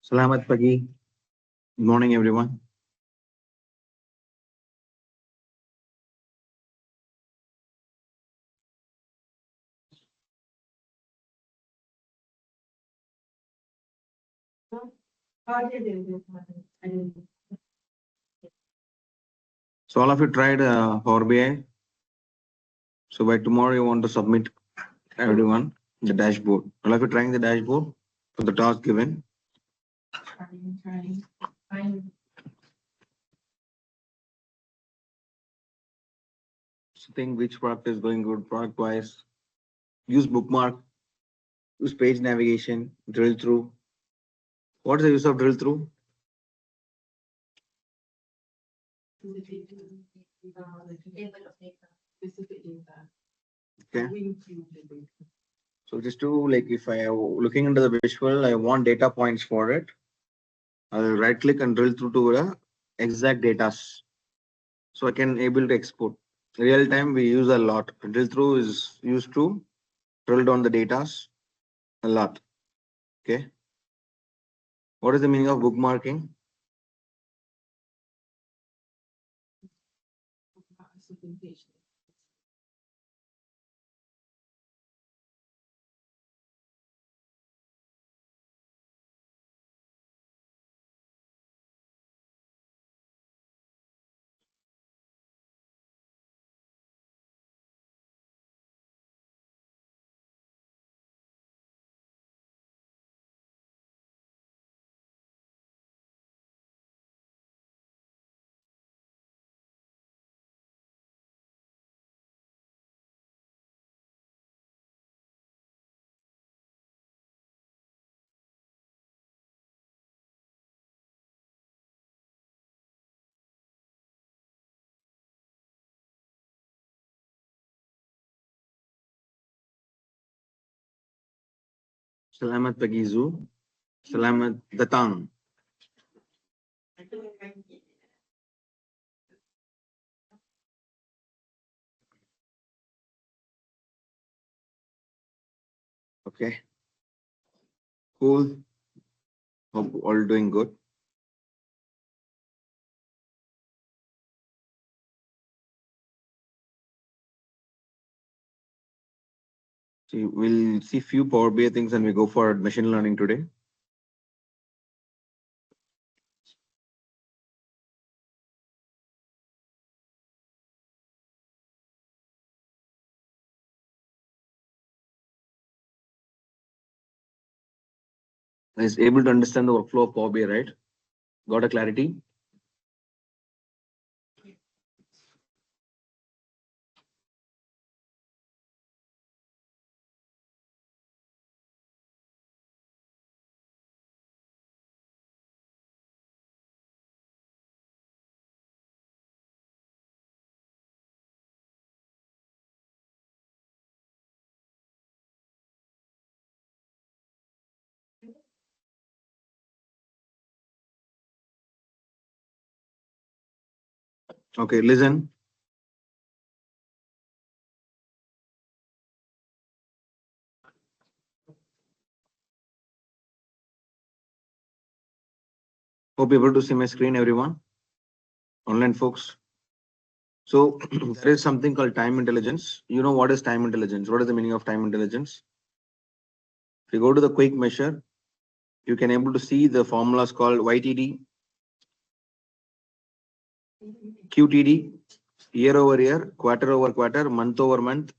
Salamat pagi. Good morning, everyone. So all of you tried Power BI. So by tomorrow you want to submit everyone the dashboard. All of you trying the dashboard for the task given. So think which product is going good product wise. Use bookmark. Use page navigation. Drill through. What is the use of drill through? Okay. So just to like if I am looking into the visual, I want data points for it. I'll right click and drill through to the exact data. So I can able to export. Real time we use a lot. Drill through is used to drill down the data a lot. Okay. What is the meaning of bookmarking? Salamat pagizu. Salamat datang. Okay. Cool. Hope all doing good. See, we'll see few Power BI things and we go for machine learning today. Is able to understand the workflow of Power BI, right? Got a clarity? Okay, listen. Hope able to see my screen, everyone. Online folks. So there is something called time intelligence. You know what is time intelligence? What is the meaning of time intelligence? If you go to the quick measure, you can able to see the formulas called YTD, QTD, year over year, quarter over quarter, month over month.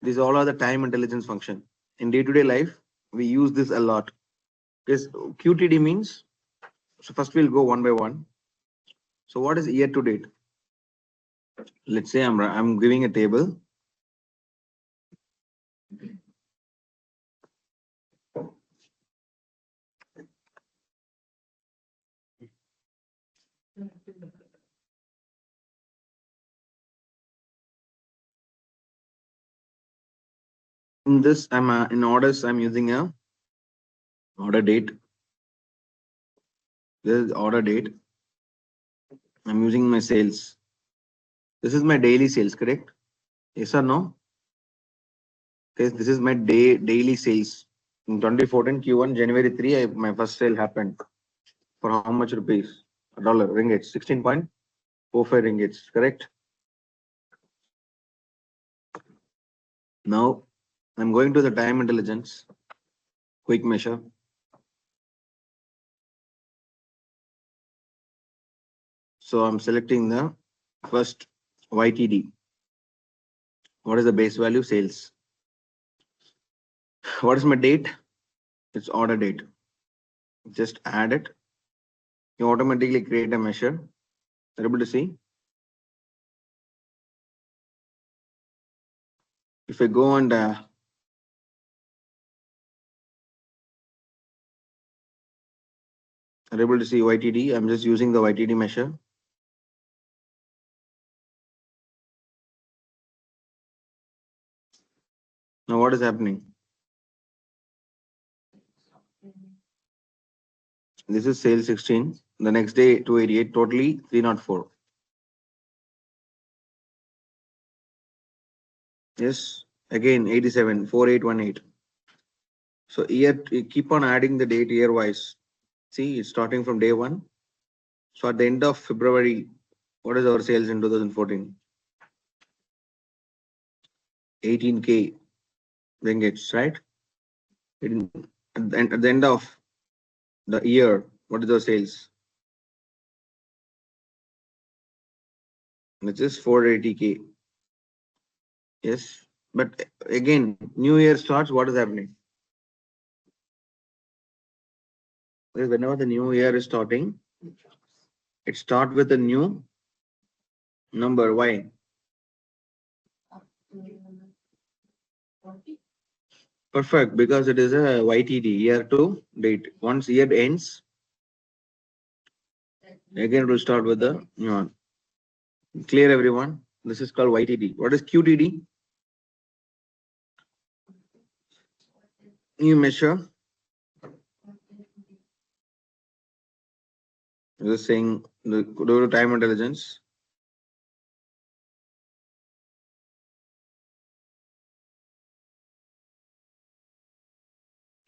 These all are the time intelligence function. In day-to-day life, we use this a lot. Because QTD means, so first we'll go one by one. So what is year to date? Let's say I'm giving a table. In this, I'm in orders. I'm using a order date. This is order date. I'm using my sales. This is my daily sales, correct? Yes or no? Okay, this is my daily sales. In 2014 Q1 January 3, my first sale happened. for how much rupees? Dollar, ringgit, 16.45 ringgits, correct? Now, I'm going to the time intelligence, quick measure. So I'm selecting the first YTD. What is the base value? Sales. What is my date? It's order date. Just add it. You automatically create a measure. Are able to see? If I go and are able to see YTD, I'm just using the YTD measure. Now what is happening? This is sale 16. The next day 288, totally 304. Yes, again 87, 4818. So year, you keep on adding the date year wise. See, it's starting from day one. So at the end of February, what is our sales in 2014? 18K ringgits, right? At the end of the year, what is our sales? Which is 480K. Yes, but again, new year starts, what is happening? Because whenever the new year is starting, it starts with a new number. Why? Perfect, because it is a YTD, year to date. Once year ends, again it will start with the new one. Clear, everyone? This is called YTD. What is QTD? You measure. Just saying the due to time intelligence.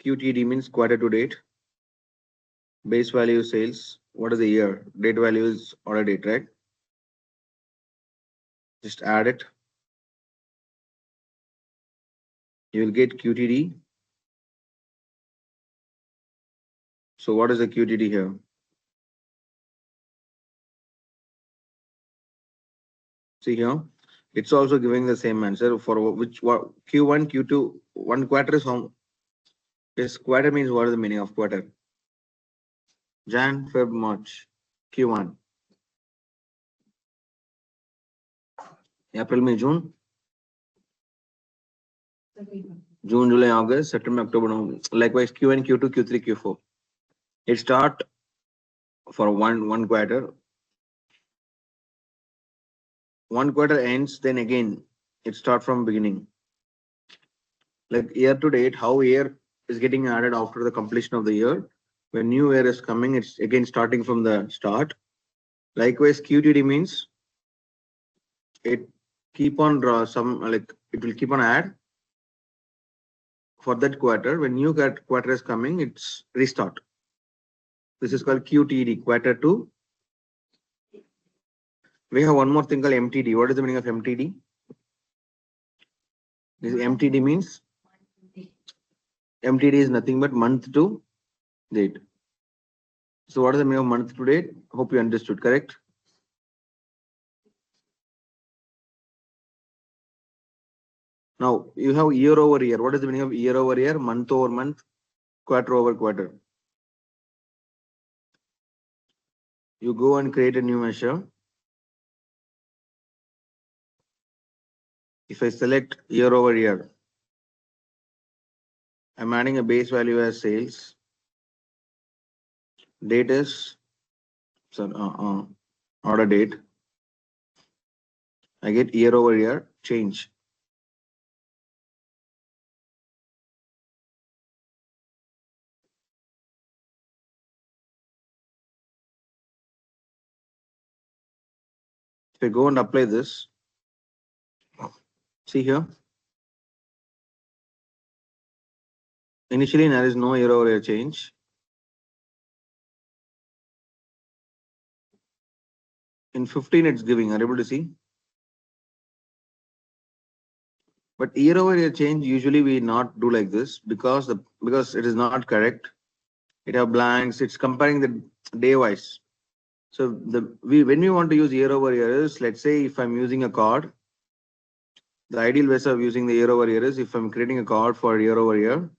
QTD means quarter to date. Base value sales. What is the year? Date value is order date, right? Just add it. You will get QTD. So what is the QTD here? See here, it's also giving the same answer for which what Q1, Q2, one quarter is how? Yes, quarter means what is the meaning of quarter? Jan, Feb, March, Q1. April, May, June. June, July, August, September, October, November. Likewise, Q1, Q2, Q3, Q4. It start for one quarter. One quarter ends, then again it start from beginning. Like year to date, how year is getting added after the completion of the year. When new year is coming, it's again starting from the start. Likewise, QTD means it keep on draw some like it will keep on add for that quarter. When new quarter is coming, it's restart. This is called QTD, quarter two. We have one more thing called MTD. What is the meaning of MTD? This MTD means MTD is nothing but month to date. So what is the meaning of month to date? Hope you understood, correct? Now you have year over year. What is the meaning of year over year? Month over month, quarter over quarter. You go and create a new measure. If I select year over year, I'm adding a base value as sales. Date is order date. I get year over year change. If I go and apply this, see here. Initially, there is no year over year change. in 15 it's giving. Are you able to see? But year over year change usually we not do like this because it is not correct. It have blanks. It's comparing the day wise. So when we want to use year over year is, let's say if I'm using a card, the ideal ways of using the year over year is if I'm creating a card for year over year.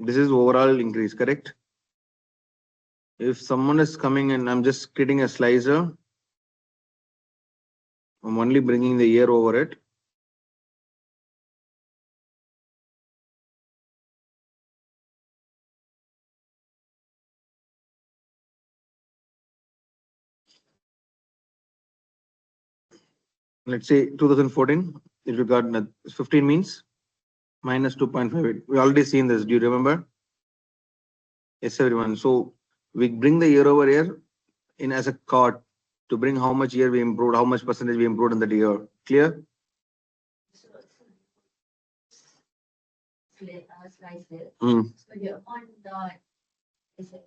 This is overall increase, correct? If someone is coming and I'm just creating a slicer, I'm only bringing the year over it. Let's say 2014, if you got 15 means minus 2.58. We already seen this. Do you remember? Yes, everyone. So we bring the year over year in as a card to bring how much year we improved, how much percentage we improved in that year. Clear? Slices. Mm. So you're on the is it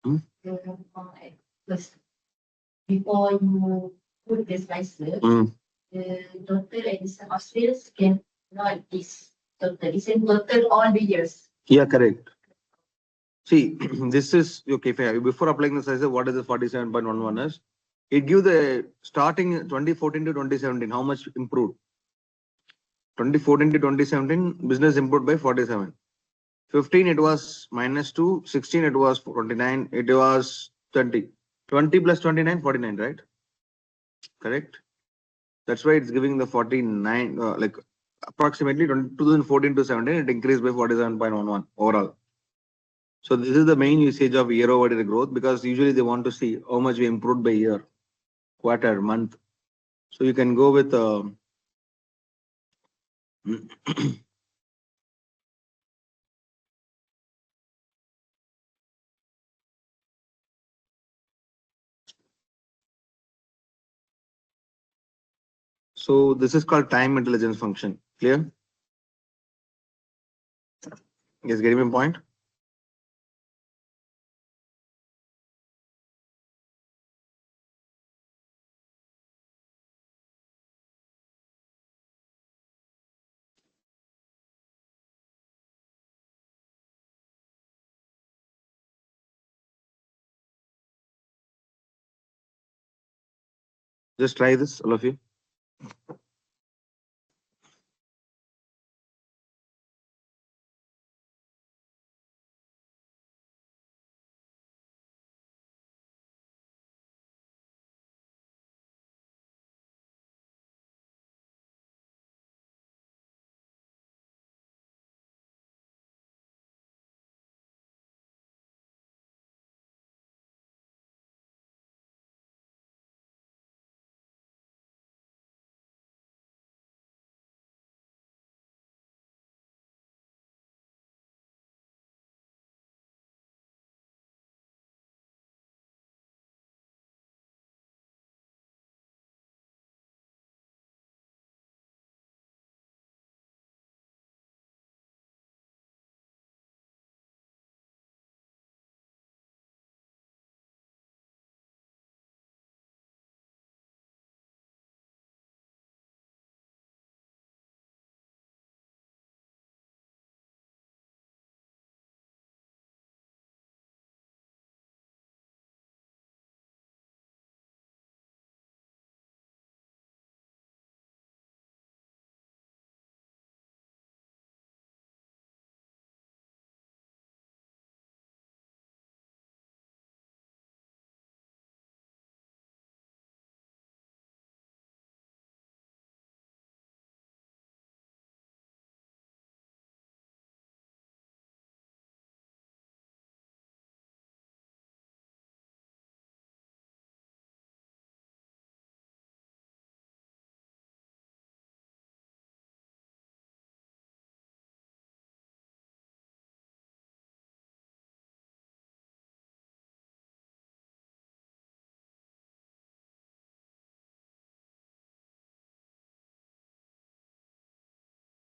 Mm. because before you put the slices, Mm. the total and sum of sales can not this total. It's in total all the years. Yeah, correct. See, this is okay. Fair. Before applying the size, what is the 47.11 is? It gives the starting 2014 to 2017, how much improved. 2014 to 2017, business improved by 47. 15, it was minus 2. 16, it was 29. It was 20. 20 plus 29, 49, right? Correct? That's why it's giving the 49, like approximately 2014 to 17, it increased by 47.11 overall. So this is the main usage of year over year growth because usually they want to see how much we improved by year, quarter, month. So you can go with so this is called time intelligence function. Clear? Yes, getting my point? Just try this, all of you.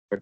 But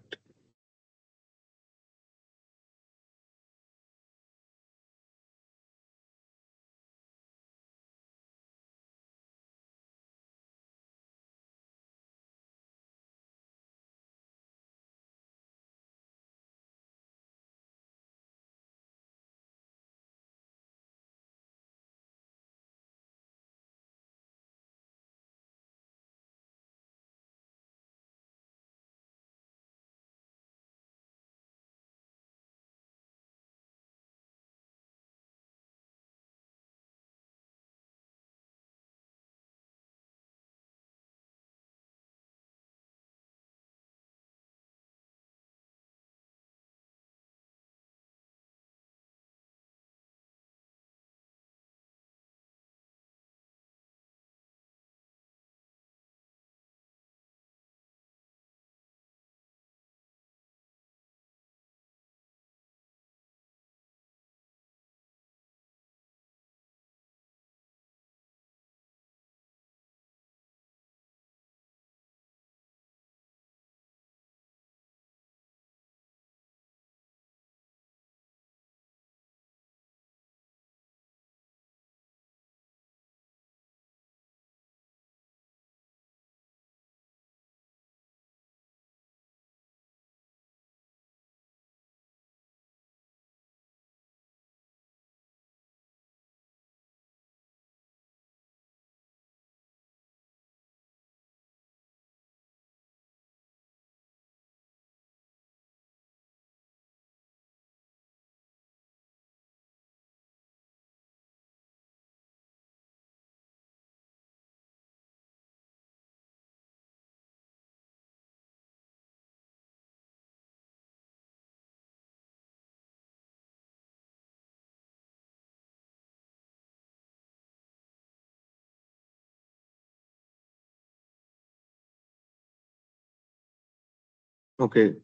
Okay.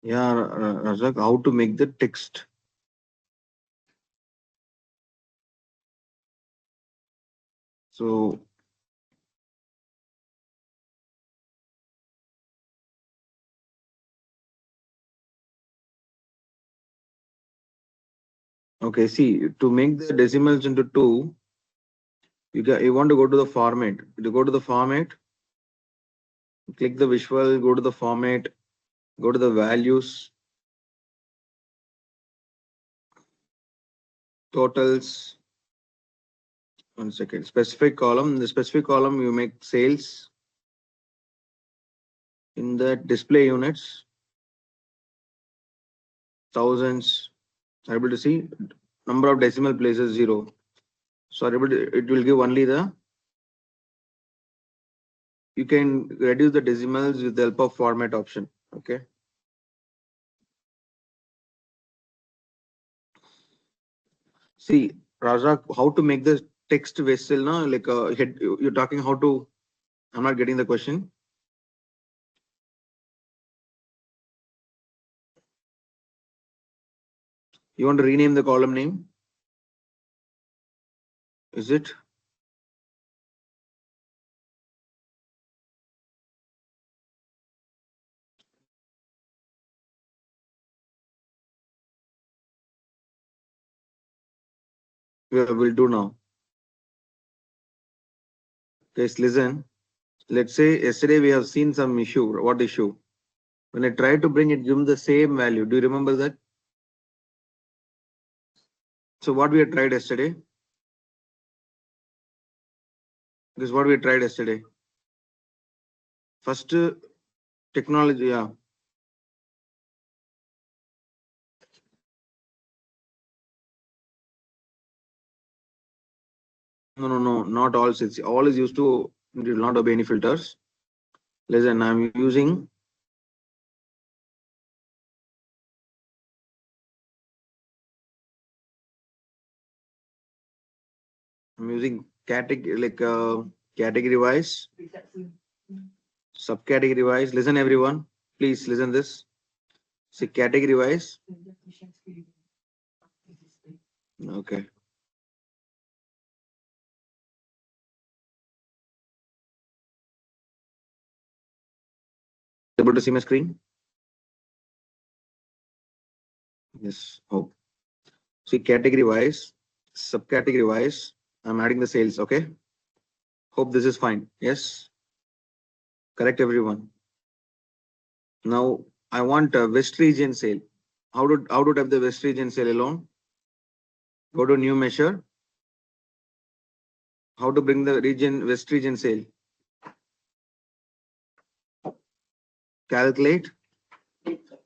Yeah, Razak, how to make the text. So, okay, see, to make the decimals into two, you want to go to the format. You go to the format, click the visual, go to the format, go to the values, totals. One second. Specific column. In the specific column, you make sales. In the display units, thousands. Are able to see number of decimal places 0. So are able to, it will give only the. You can reduce the decimals with the help of format option. Okay. See, Raja, how to make the text vessel? No, like head. You're talking how to. I'm not getting the question. You want to rename the column name? Is it? We'll do now. Guys, listen. Let's say yesterday we have seen some issue. What issue? When I try to bring it, give them the same value. Do you remember that? So what we had tried yesterday? This is what we tried yesterday. First technology, yeah. No, not all sets. All is used to do not obey any filters. Listen, I'm using category like category wise, subcategory wise. Listen, everyone, please listen this. See category wise. Okay. Able to see my screen? Yes. Oh. See category wise, subcategory wise. I'm adding the sales. Okay. Hope this is fine. Yes. Correct, everyone. Now I want a West region sale. How to type the West region sale alone? Go to new measure. How to bring the region West region sale? Calculate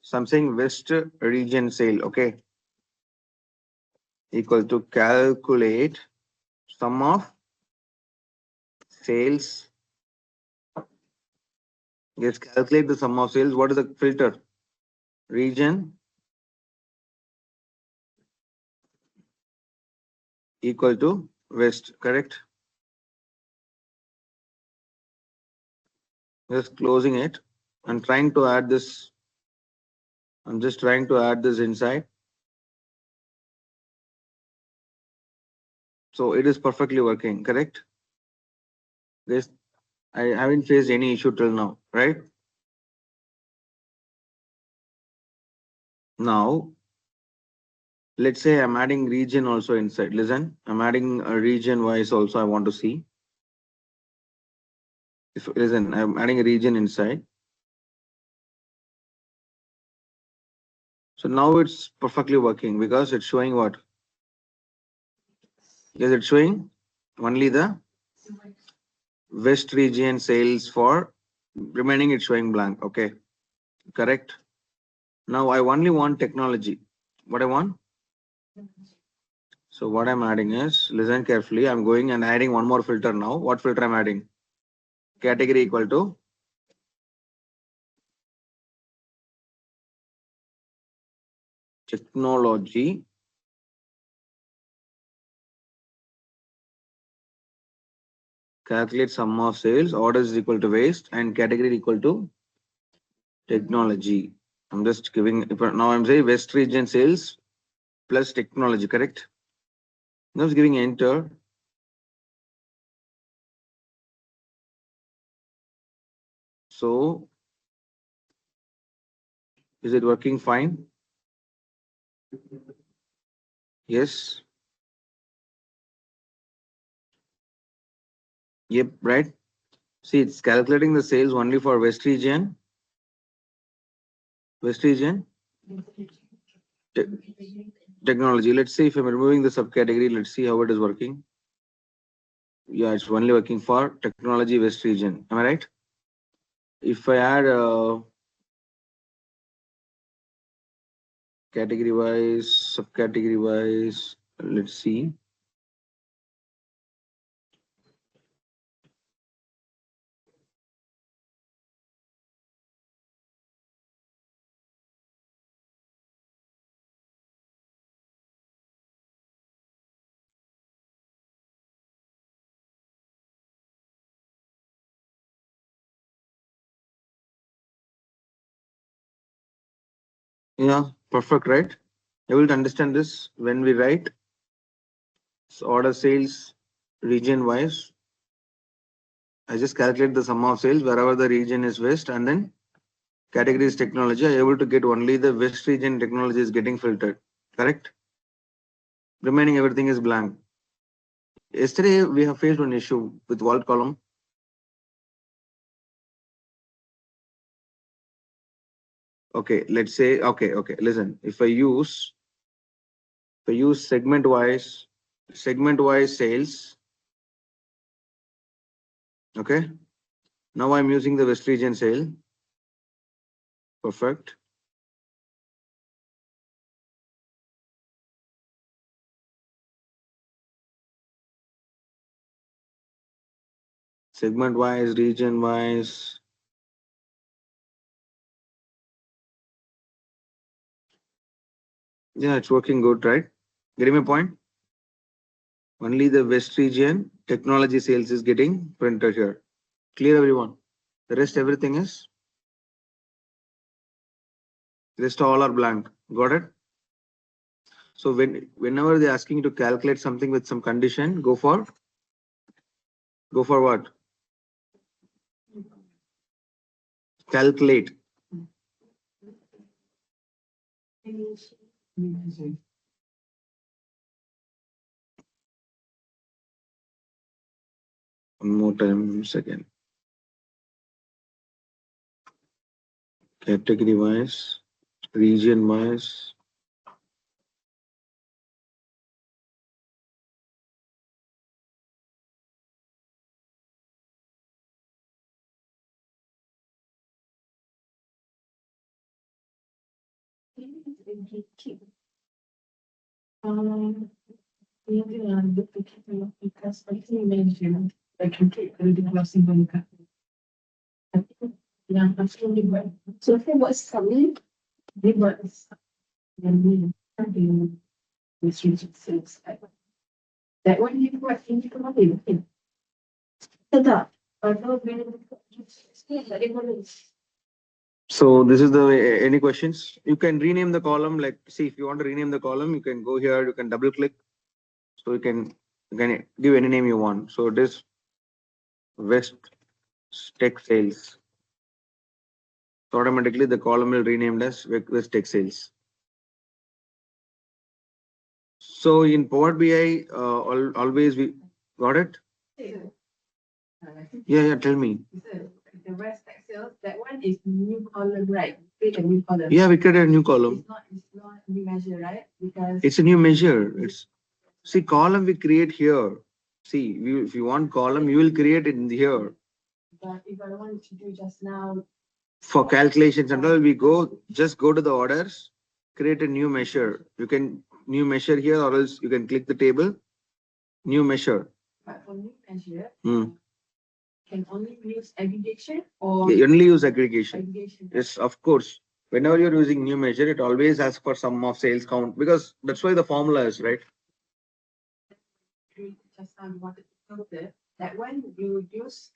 something West region sale. Okay, equal to calculate sum of sales. Yes, calculate the sum of sales. What is the filter? Region equal to West. Correct. Just closing it. I'm trying to add this. I'm just trying to add this inside. So it is perfectly working. Correct. This I haven't faced any issue till now. Right now. Let's say I'm adding region also inside. Listen, I'm adding a region wise also. I want to see. If listen, I'm adding a region inside. So now it's perfectly working because it's showing what? Yes, it's showing only the West region sales for remaining it's showing blank. Okay, correct. Now I only want technology. What I want? So what I'm adding is listen carefully. I'm going and adding one more filter now. What filter I'm adding? Category equal to technology calculate sum of sales, orders is equal to waste, and category equal to technology. I'm just giving, now I'm saying West region sales plus technology, correct? Now I'm giving enter. So, is it working fine? Yes. Yep, right. See, it's calculating the sales only for West region. West region technology. Let's see if I'm removing the subcategory. Let's see how it is working. Yeah, it's only working for technology West region. Am I right? If I add category wise, subcategory wise, let's see. Yeah, perfect, right? Able to understand this when we write order sales region wise. I just calculate the sum of sales wherever the region is West, and then category is technology. I able to get only the West region technology is getting filtered. Correct? Remaining everything is blank. Yesterday we have faced one issue with vault column. Okay, let's say okay. Listen, if I use segment wise sales. Okay. Now I'm using the West region sale. Perfect. Segment wise, region wise. Yeah, it's working good, right? Getting my point? Only the West region technology sales is getting printed here. Clear, everyone? The rest everything is, rest all are blank. Got it? So whenever they're asking you to calculate something with some condition, go for what? Calculate. One more time, second. Category wise, region wise. Because I think mention like you take the crossing bank. Yang pasti dibuat. So saya buat sekali, dia buat yang ni ada restriction sales. That one dia buat ini kemarin mungkin. Tak. Kalau bila tak dia boleh. So this is the way. Any questions? You can rename the column. Like, see, if you want to rename the column, you can go here. You can double click. So you can give any name you want. So it is West Tech Sales. So automatically the column will renamed as West Tech Sales. So in Power BI, always we got it. Yeah. Tell me. The West Tech sales, that one is new column, right? Create a new column. Yeah, we created a new column. It's not new measure, right? Because it's a new measure. It's see column we create here. See, if you want column, you will create it in here. But if I wanted to do just now, for calculations and all, we just go to the orders, create a new measure. You can new measure here, or else you can click the table, new measure. But for new measure, Hmm. can only use aggregation or You only use aggregation. aggregation. Yes, of course. Whenever you're using new measure, it always asks for sum of sales count, because that's why the formula is, right? Just now you wanted to filter That one you use.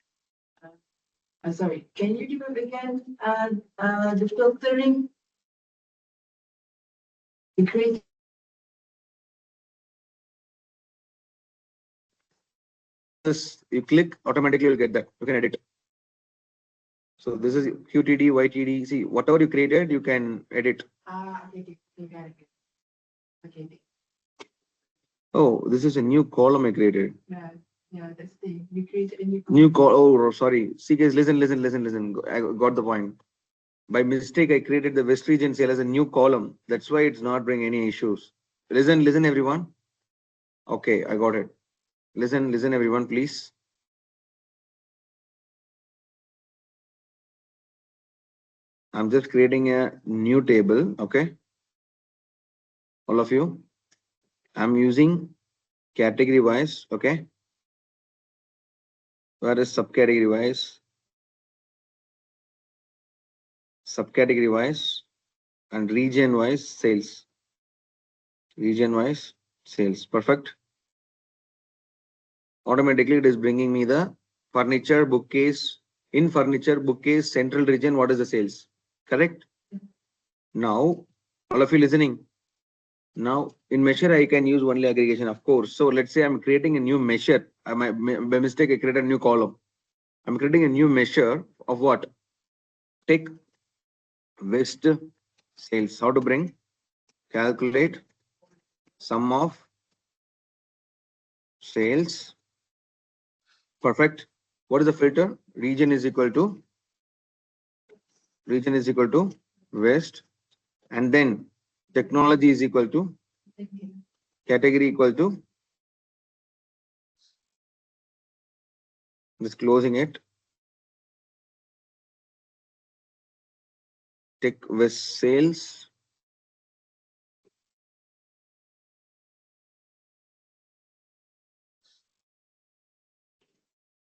Sorry, can you give it again? The filtering. You create. This you click, automatically you'll get that. You can edit. So this is QTD, YTD. See, whatever you created, you can edit. Okay, got it. Okay. Oh, this is a new column I created. Yeah, that's the you created a new. New call. Oh, sorry. See, guys, listen. I got the point. By mistake, I created the West region sale as a new column. That's why it's not bringing any issues. Listen, everyone. Okay, I got it. Listen, everyone, please. I'm just creating a new table. Okay, all of you. I'm using category wise. Okay, where is subcategory wise? Subcategory wise and region wise sales. Region wise sales. Perfect. Automatically, it is bringing me the furniture bookcase. In furniture bookcase central region, what is the sales? Correct. Now, all of you listening. Now, in measure, I can use only aggregation, of course. So let's say I'm creating a new measure. By mistake, I created a new column. I'm creating a new measure of what? Take West sales. How to bring? Calculate sum of sales. Perfect. What is the filter? Region is equal to West, and then technology is equal to category equal to, just closing it. Take West sales.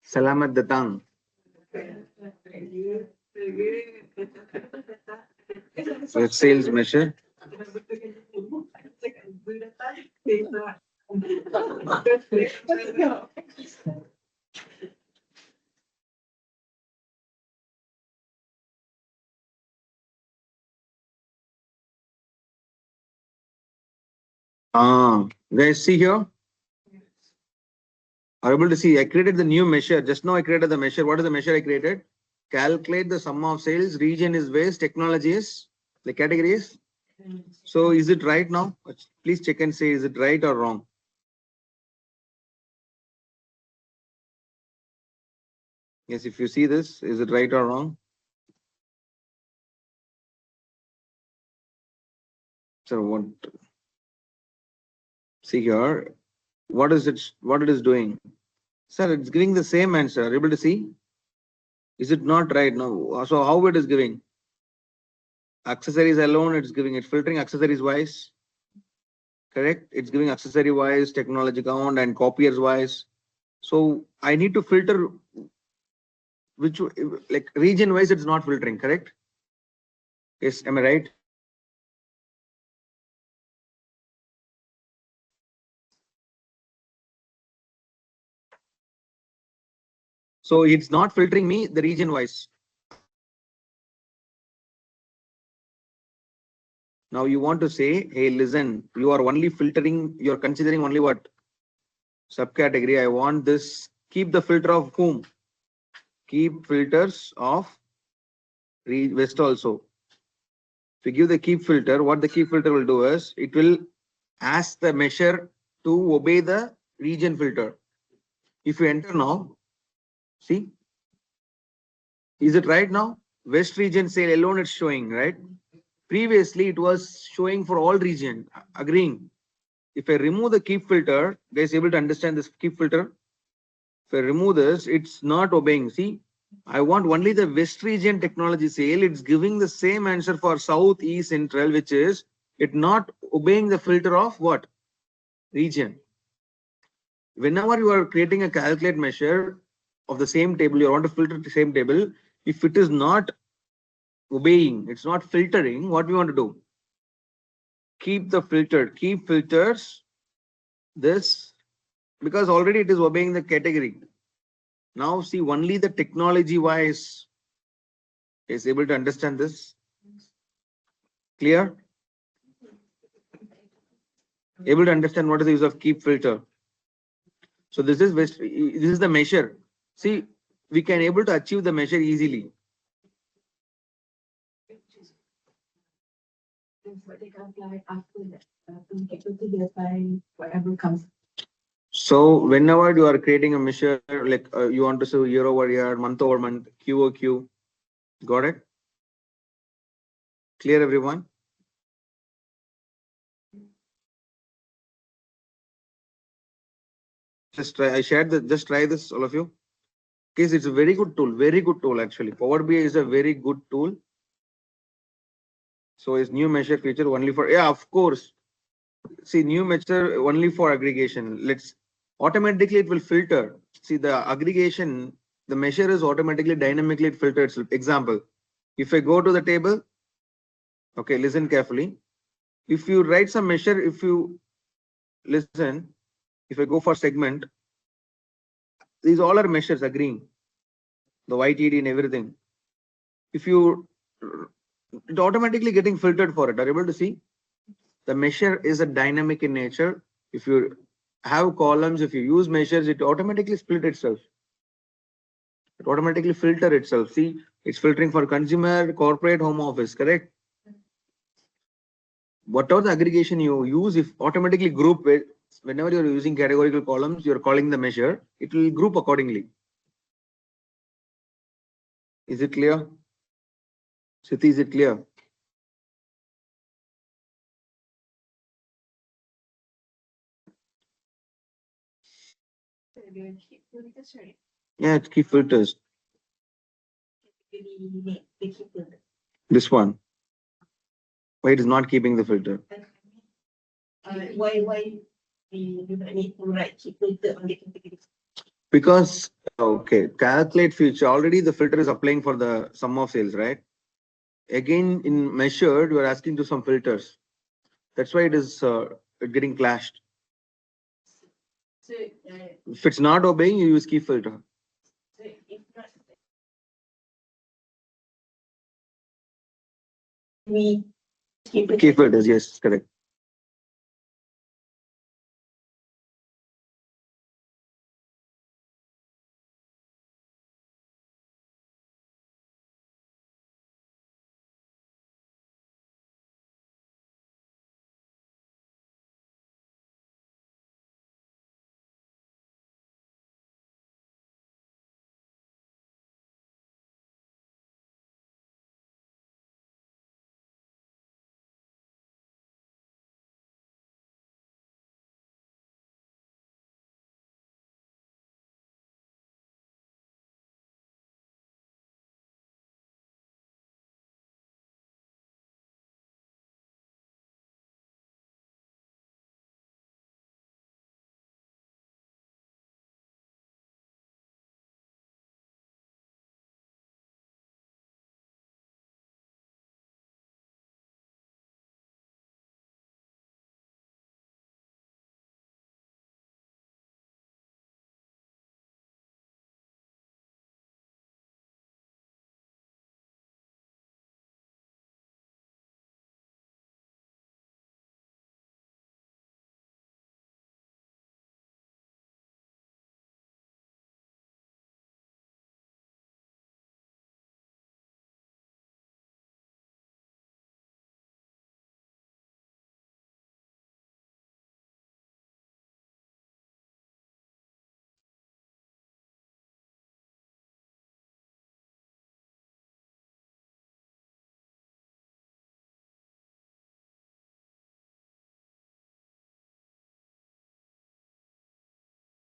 Salamat datang. West sales measure. Guys, see here. Are able to see? I created the new measure. Just now I created the measure. What is the measure I created? Calculate the sum of sales. Region is West. Technology is the categories. So is it right now? Please check and say, is it right or wrong? Yes, if you see this, is it right or wrong? So what? See here, what is it? What it is doing? Sir, it's giving the same answer. Are you able to see? Is it not right now? So how it is giving? Accessories alone, it's giving it filtering accessories wise. Correct? It's giving accessory wise, technology count, and copiers wise. So I need to filter which, like region wise, it's not filtering. Correct? Yes, am I right? So it's not filtering me the region wise. Now you want to say, hey, listen, you are only filtering, you're considering only what? Subcategory. I want this. Keep the filter of whom? Keep filters of West also. If you give the keep filter, what the keep filter will do is, it will ask the measure to obey the region filter. If you enter now, see, is it right now? West region sale alone it's showing, right? Previously, it was showing for all region, agreeing. If I remove the keep filter, guys able to understand this keep filter? If I remove this, it's not obeying. See, I want only the West region technology sale. It's giving the same answer for South, East, Central, which is it not obeying the filter of what? Region. Whenever you are creating a calculate measure of the same table, you want to filter the same table. If it is not obeying, it's not filtering, what we want to do? Keep the filter, keep filters this, because already it is obeying the category. Now see, only the technology wise is able to understand this. Clear? Able to understand what is the use of keep filter. So this is the measure. See, we can able to achieve the measure easily. What they can apply after that. To get to the by whatever comes. So whenever you are creating a measure, like you want to say year over year, month over month, Q over Q, got it? Clear, everyone? Just try. I shared the. Just try this, all of you. Case it's a very good tool. Very good tool actually. Power BI is a very good tool. So it's new measure feature only for, yeah, of course. See, new measure only for aggregation. Let's automatically it will filter. See, the aggregation, the measure is automatically dynamically it filters. Example, if I go to the table, okay, listen carefully. If you write some measure, if you listen, if I go for segment, these all are measures agreeing, the YTD and everything. If you, it automatically getting filtered for it. Are you able to see? The measure is a dynamic in nature. If you have columns, if you use measures, it automatically split itself. It automatically filter itself. See, it's filtering for consumer, corporate, home office, correct? Whatever the aggregation you use, if automatically group it, whenever you're using categorical columns, you're calling the measure, it will group accordingly. Is it clear? Siti, is it clear? Yeah, it's key filters. This one. Why it is not keeping the filter? Why we do not need to write keep filter on the category? Because, okay, calculate future. Already the filter is applying for the sum of sales, right? Again, in measured, you are asking to some filters. That's why it is getting clashed. So, If it's not obeying, you use key filter. so if not, we keep it. Key filters, yes, correct.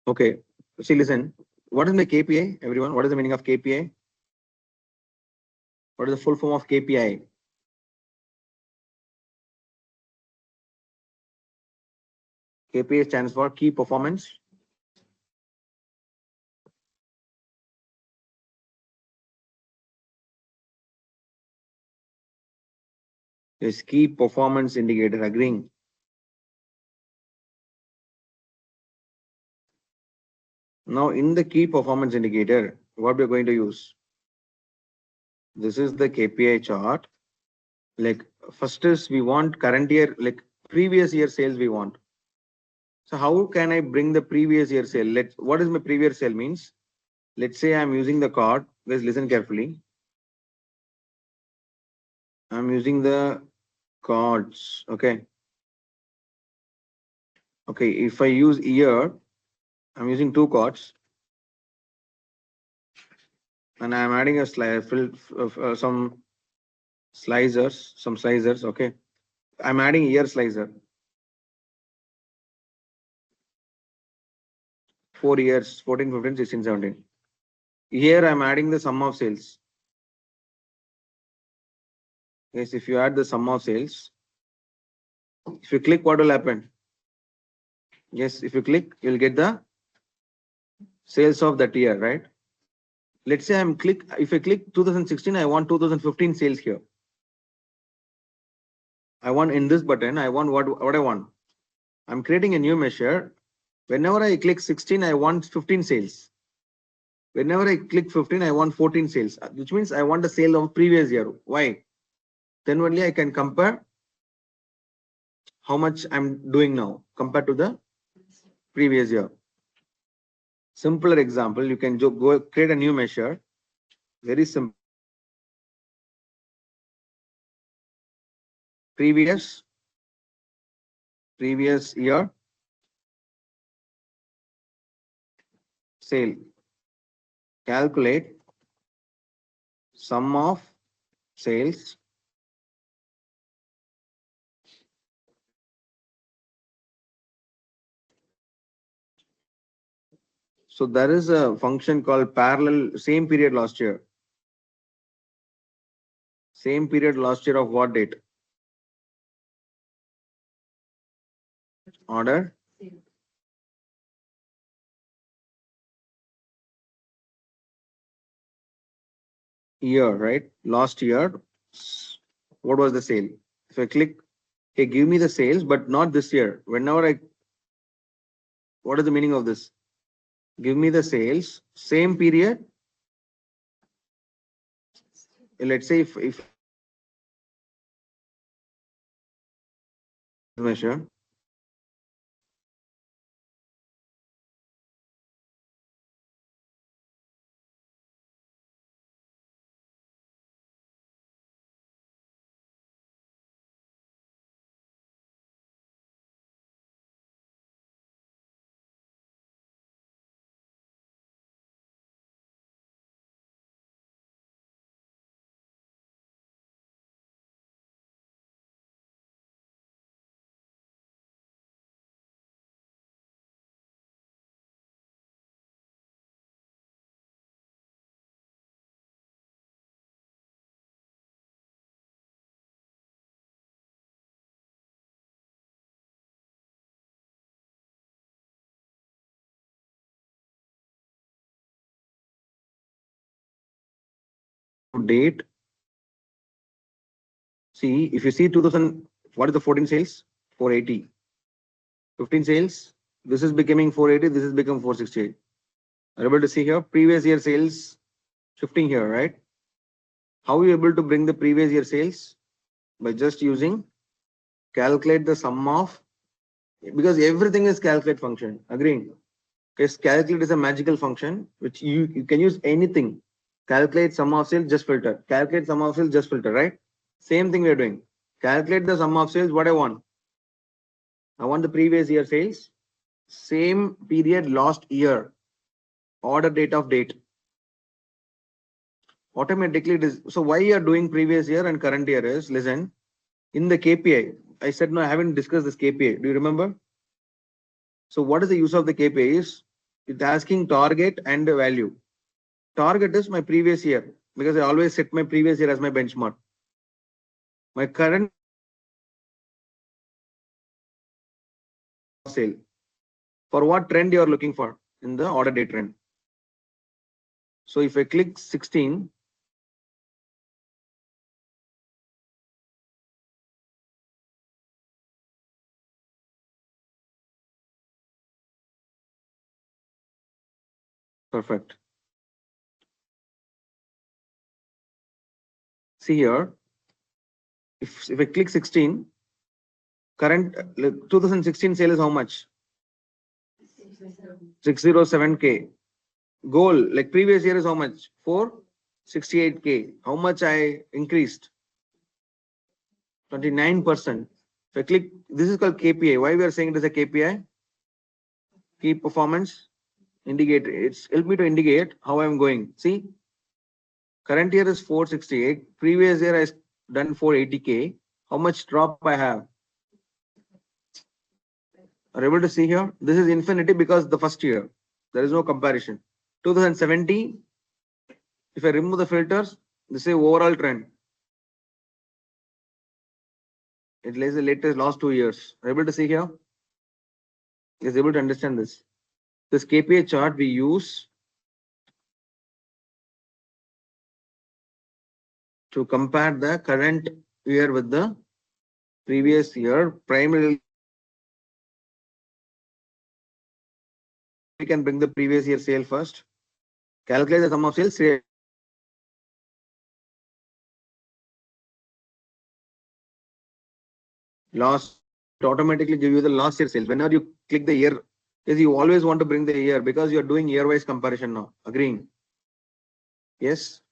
Okay. See, listen. What is my KPI, everyone? What is the meaning of KPI? What is the full form of KPI? KPI stands for key performance. Is key performance indicator agreeing? Now in the key performance indicator, what we're going to use? This is the KPI chart. Like first is we want current year, like previous year sales we want. So how can I bring the previous year sale? What is my previous sale means? Let's say I'm using the card. Guys, listen carefully. I'm using the cards. Okay. Okay. If I use year, I'm using two cards and I'm adding a some slicers. Okay. I'm adding year slicer. 4 years, 14, 15, 16, 17. Here I'm adding the sum of sales. Yes, if you add the sum of sales, if you click, what will happen? Yes, if you click, you'll get the sales of that year, right? Let's say if I click 2016, I want 2015 sales here. I want in this button, I want what I want. I'm creating a new measure. Whenever I click 16, I want 15 sales. Whenever I click 15, I want 14 sales, which means I want the sale of previous year. Why? Then only I can compare how much I'm doing now compared to the previous year. Simpler example, you can go create a new measure. Very simple. Previous year sale. Calculate sum of sales So there is a function called parallel same period last year. Same period last year of what date? Order year, right? Last year, what was the sale? If I click, hey, give me the sales, but not this year. What is the meaning of this? Give me the sales, same period. Let's say if measure, date. See, if you see 2000, what is the 14 sales? 480. 15 sales. This is becoming 480. This is become 468. Are you able to see here? Previous year sales shifting here, right? How are you able to bring the previous year sales? By just using calculate the sum of, because everything is calculate function. Agreeing? Because calculate is a magical function which you can use anything. Calculate sum of sales, just filter. Calculate sum of sales, just filter, right? Same thing we are doing. Calculate the sum of sales, what I want. I want the previous year sales, same period last year, order date of date. Automatically it is. So why you are doing previous year and current year is, listen, in the KPI, I said no, I haven't discussed this KPI. Do you remember? So what is the use of the KPI is, it's asking target and the value. Target is my previous year because I always set my previous year as my benchmark. My current sale. For what trend you are looking for in the order date trend. So if I click 16, Perfect. See here, if I click 16, current 2016 sale is how much? 607K. Goal, like previous year is how much? 468K. How much I increased? 29%. If I click, this is called KPI. Why we are saying it is a KPI? Key performance indicator. It's helped me to indicate how I'm going. See, current year is 468. Previous year I done 480K. How much drop I have? Are you able to see here? This is infinity because the first year. There is no comparison. 2017, if I remove the filters, this is overall trend. It lays the latest last 2 years. Are you able to see here? Is able to understand this. This KPI chart we use to compare the current year with the previous year. Primarily, we can bring the previous year sale first. Calculate the sum of sales. Last automatically give you the last year sales. Whenever you click the year, yes, you always want to bring the year because you are doing year-wise comparison now. Agreeing? Yes.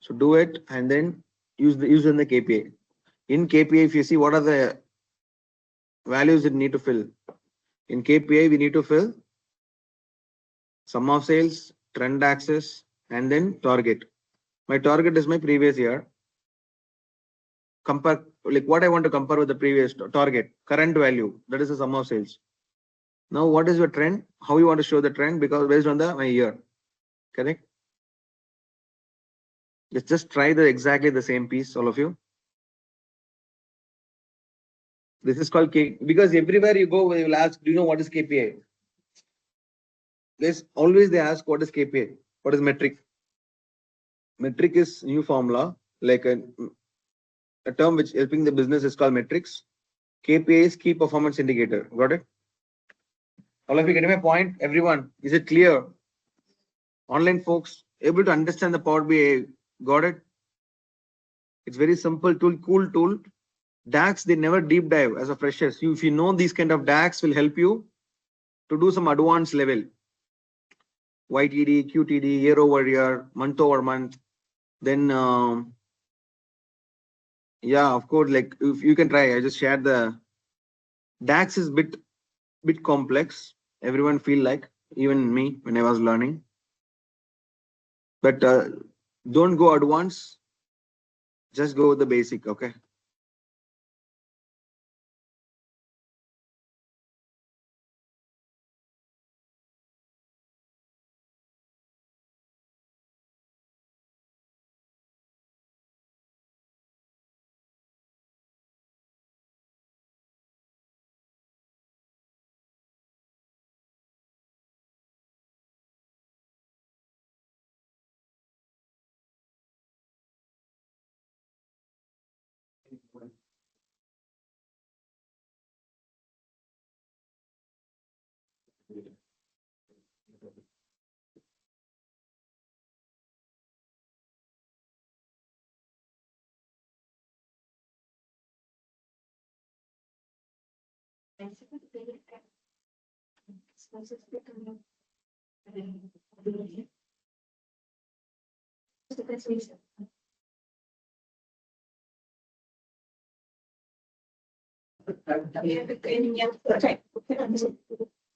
So do it and then use in the KPI. In KPI, if you see what are the values it need to fill. In KPI, we need to fill sum of sales, trend axis, and then target. My target is my previous year. Compare like what I want to compare with the previous target, current value. That is the sum of sales. Now, what is your trend? How you want to show the trend? Because based on the my year, correct? Let's just try the exactly the same piece, all of you. This is called K because everywhere you go, they will ask, do you know what is KPI? There's always they ask what is KPI, what is metric. Metric is new formula, like a term which helping the business is called metrics. KPI is key performance indicator. Got it? All of you getting my point? Everyone, is it clear? Online folks able to understand the Power BI? Got it? It's very simple tool, cool tool. DAX, they never deep dive as a freshers. If you know these kind of DAX will help you to do some advanced level. YTD, QTD, year over year, month over month. Then, yeah, of course, like if you can try, I just shared the DAX is bit complex. Everyone feel like, even me when I was learning. But don't go advanced. Just go with the basic, okay?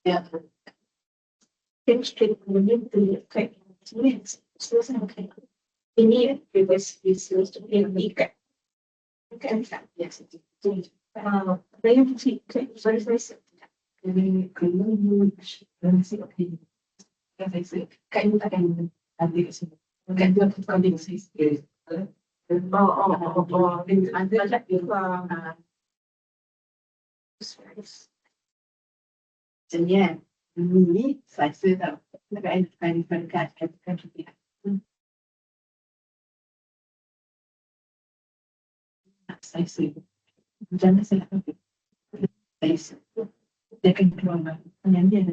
Yeah. Ini bebas bisa ikan. Ikan yes. Saya mesti saya ini kalau dan sih oke. Saya sih kain akan ada sih. Kan dia kan sih. Ini ada jadi ini saya sudah kain kan saya sih. Jangan saya saya dia kan keluar hanya dia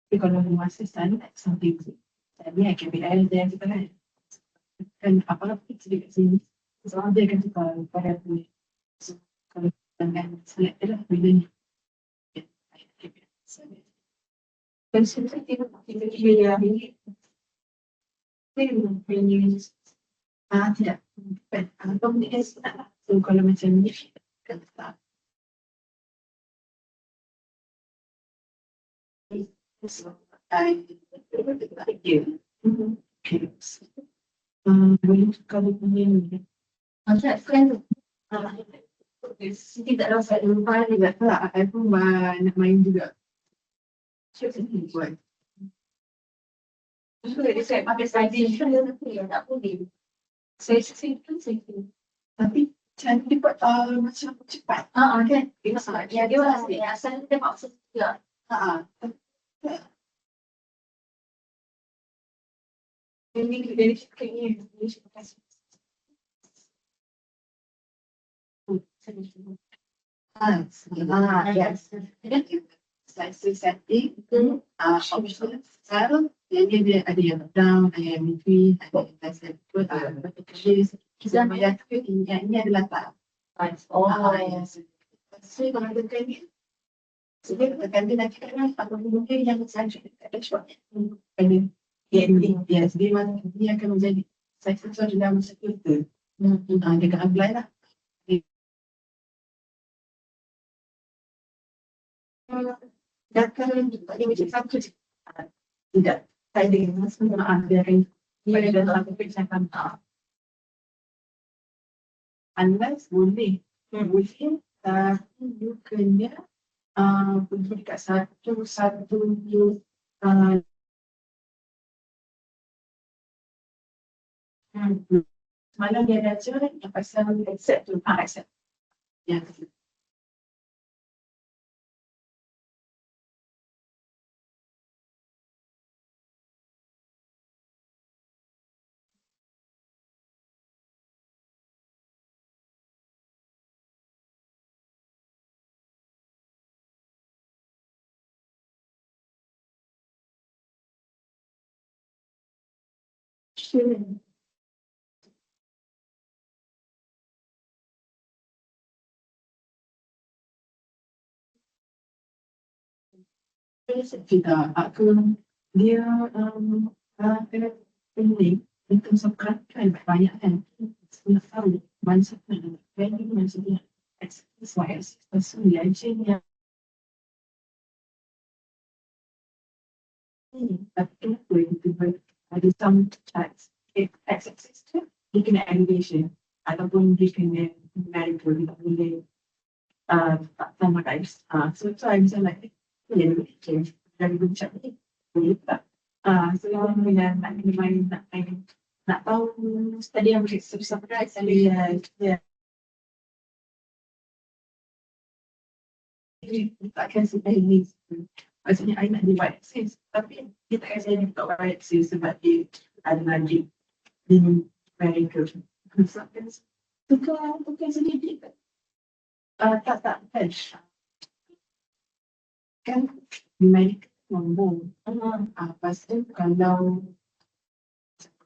Tapi kalau masa sana, something. Tapi I can be there juga kan. Kan apa-apa fix dekat sini. So, dia akan tukar pada aku. So, kalau dengan select dia lah, bila ni. I can be there. Dan sebenarnya kita kira ini. Tidak. Kalau ni so kalau macam ni, kan tak. So, I dia. Okay. Boleh kalau punya ni. Macam kan, tidak rasa lupa juga tak. I pun nak main juga. Cuma sendiri buat. Dia saya pakai study, tak boleh. Saya tapi cara dia buat macam cepat. Kan? Ya, dia rasa asal dia maksud juga. Ini dari kayaknya yes. Saya setting, option, style, dia ada yang down, ada yang between, ada yang less than good, kita bayar ini adalah tak. Yes. So kalau tekan ni, tekan dia nanti kan apa mungkin yang saya ada short. Yes, dia akan menjadi saya sesuatu dalam sekitar. Dia akan apply lah. Datang dia macam satu je. Tidak. Saya dengan semua dia akan pada dalam kebijakan. Unless boleh. Boleh. Tapi you kena pergi dekat satu malam dia ada ajar yang pasal accept tu. Accept. Ya. Tidak, aku dia kena penting in terms of kan banyak kan nak tahu mana value mana dia exercise personally yang tapi itu ada some types exercise tu dia kena animation ataupun dia kena medical dia boleh sama guys so I misalnya like change dari macam ni boleh tak so bila nak main nak tahu study yang susah berat ya takkan saya ni maksudnya I nak buat access tapi dia takkan saya buat access sebab dia ada lagi di medical tukar sedikit tak kan kan medical nombor pasal kalau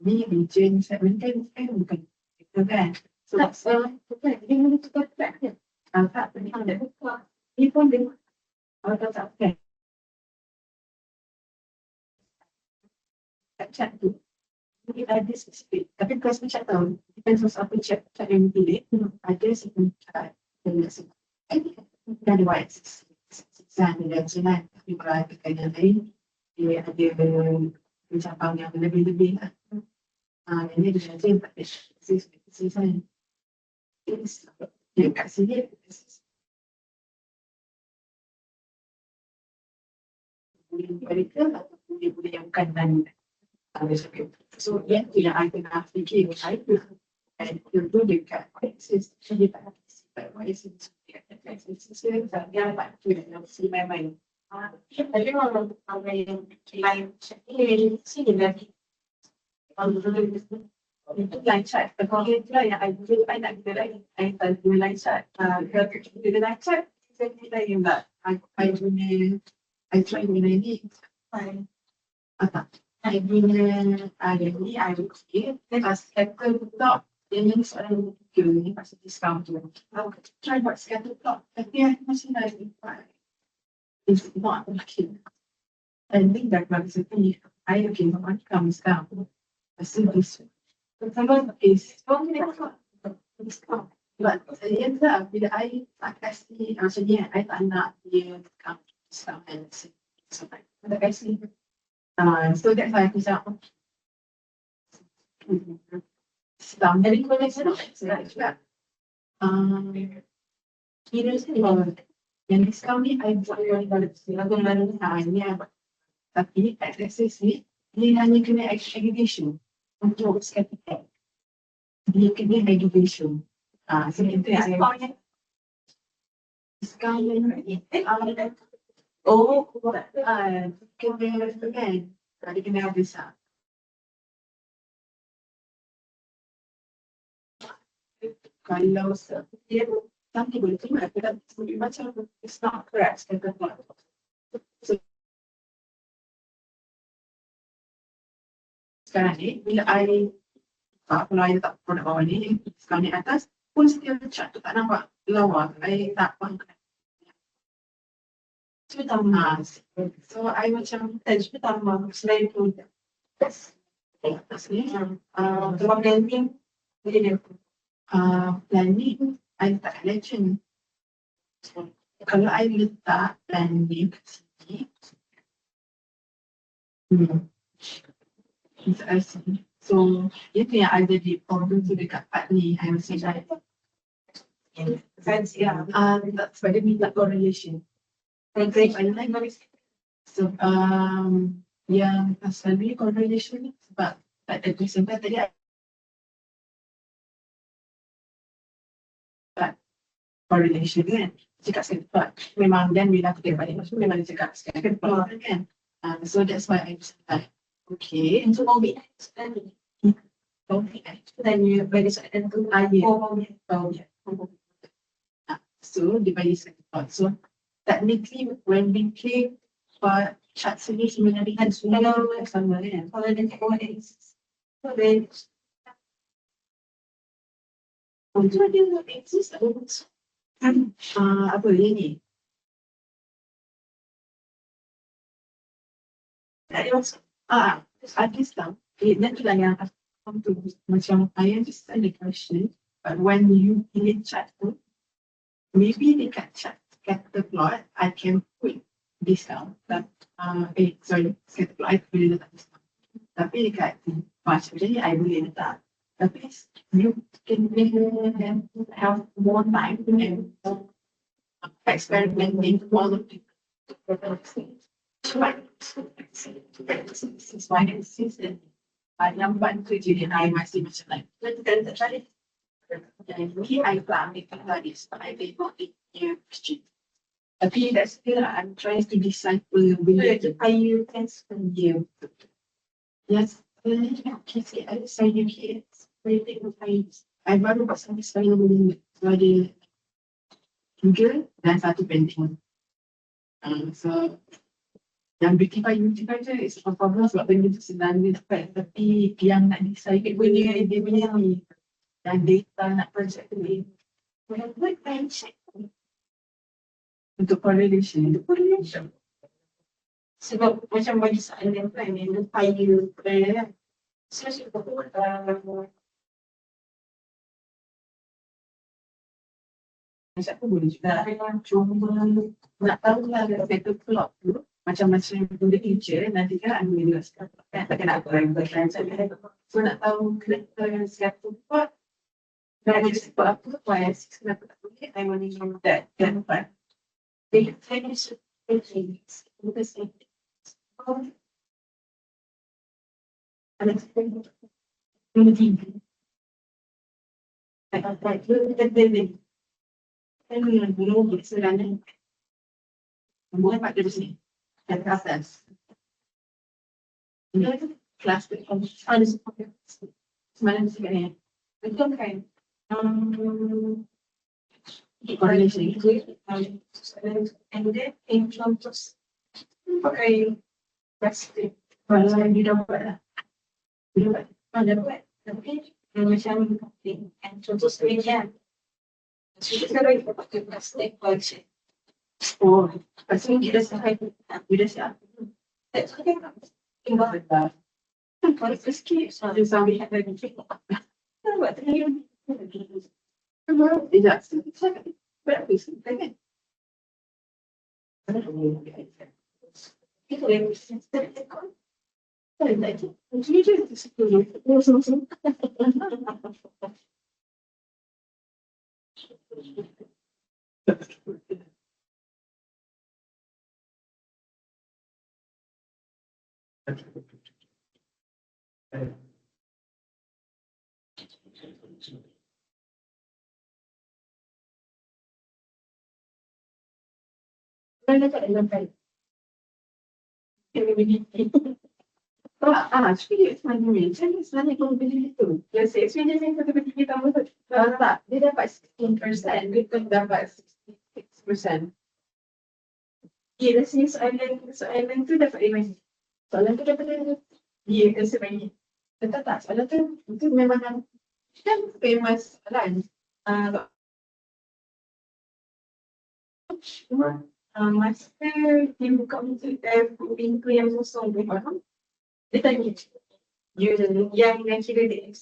ni region segment kan bukan itu kan so bukan dia boleh tukar track dia tak boleh ada buka ni pun dia tak kan chat tu dia ada spesifik tapi kalau chat tahu depends on apa chat yang pilih ada segment chat dan sebab dah ada white dan senang tapi kalau ada lain dia ada pencapaian yang lebih-lebih lah. Ini dia macam tak ada sisi dia kat sini boleh mereka ataupun dia boleh yang bukan so yang tu yang I kena fikir saya dan itu dekat akses dia tak ada sifat akses dia dapat tu yang si main-main tapi kalau yang lain ini sini lagi itu lancar. Kalau itu lah yang I nak kita lagi. I tak guna lancar. Kalau kita lancar, saya tidak yang tak. I try guna ini. I punya ni I okay. Lepas scatter pula, dia ni soalan tiga ni pasal discount tu. Aku try buat scatter pula, tapi I masih lagi buat. It's not working. I think that was the thing. I okay, what comes down. I still this. Pertama is discount. But end up bila I tak kasih, maksudnya I tak nak dia discount and something. Tak kasih. So that's why aku cakap Islam dari connection saya juga kira yang discount ni I buat lagu-lagu ni tapi access ni dia hanya kena aggregation untuk scatter dia kena aggregation so itu yang discount ni oh kena kan dia kena habis kalau dia nanti boleh terima kita macam it's not correct kata so sekarang ni bila kalau I tak produk bawah ni sekarang ni atas pun still chat tu tak nampak lawa I tak faham cuba tambah so I macam cuba tambah selain tu atas ni kalau planning boleh dia planning I letak collection. Kalau I letak planning kat sini, so itu yang ada di problem tu dekat part ni, I mesti cari. Fancy lah. Sebab dia minta correlation. So yang pasal ni correlation ni sebab tak ada tulisan tadi correlation kan cakap sekali memang dan bila aku tengok balik maksud memang dia cakap sekali kan so that's why I decided okay and so mau be then you bagi soalan tu so dia bagi sekali so technically when we click for chat sini sebenarnya kan semua sama kan kalau dia tengok so then untuk dia exist apa dia ni? Artis lah. Nanti lah yang aku tu macam I understand the question, but when you pilih chat tu, maybe dekat chat scatter plot, I can put discount. But sorry, scatter plot I boleh letak discount. Tapi dekat macam jadi I boleh letak. Tapi you can have more time and experimenting all of the things. It's why it's season. Yang bantu jadi I masih macam lain. Dan tak cari. Jadi I plan itu tadi. I tengok dia question. Tapi that's still I'm trying to decipher benda tu. I can spend you. Yes. Okay, I say you kids. I baru buat sampai sekarang boleh so ada 3 dan 1 pending. So yang beautify je is no problem sebab benda tu sebenarnya dapat tapi yang nak decide benda dia punya ni dan data nak project tu buat check untuk correlation sebab macam bagi soalan kan yang file kan so aku boleh juga cuma nak tahu lah satu plot tu macam-macam benda future nanti kan aku boleh sekarang kan tak kena aku berkaitan so nak tahu kereta satu plot dan ada sebab apa why kenapa tak boleh I want to know that part they finish things because unexpected moving like the kan yang dulu sebenarnya buat pada di sini dan atas ini kelas ada semalam sebenarnya itu kan correlation and then in terms pakai pasti. Kalau dia dapat lah. Dia dapat. Dapat. Tapi macam yang contoh sebenarnya. Sekarang kita pakai plastik budget. Oh, pasti kita siap. Kita siap. Tak suka kan? Tinggal. Kalau sikit, saya sambil ada di sini. Buat terlalu. Tidak. Saya berapa sih? Kan? Itu yang saya cakap. Saya nak cakap. Jadi dia sepuluh. Mana tak dalam kali. Actually, sebenarnya kalau beli itu. Yes, sebenarnya saya kata beli kita mahu tak. Dia dapat 16%, kita dapat 66%. Rasanya soalan tu dapat lima. Soalan tu dapat lima. Dia kasi banyak. Tak, soalan tu itu memang kan famous soalan. Masa dia buka pintu yang kosong tu, dia tanya, yang kira dia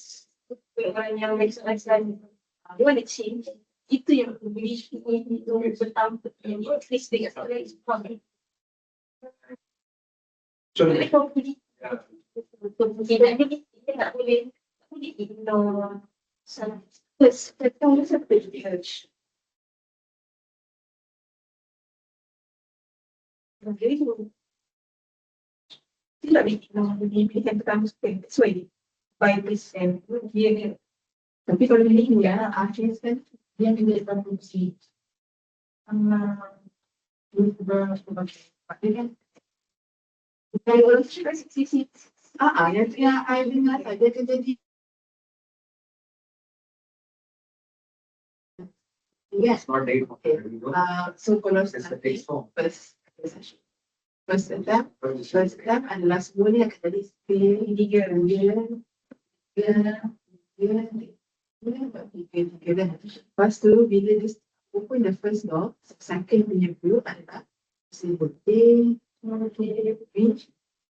orang yang lagi dia mana change, itu yang beli itu bertambah yang list dia soalan itu. Jadi kau beli dia tak boleh ignore salah. Plus, betul seperti jadi dia tak boleh ignore pilihan pertama sesuai by percent dia. Tapi kalau beli dia, akhirnya kan dia ambil produksi. Dia kan kalau sisi yang I dengar saja kan jadi yes. Okay. So kalau first attempt adalah semuanya akan jadi tiga lepas tu bila dia open the first door, second punya view adalah sebut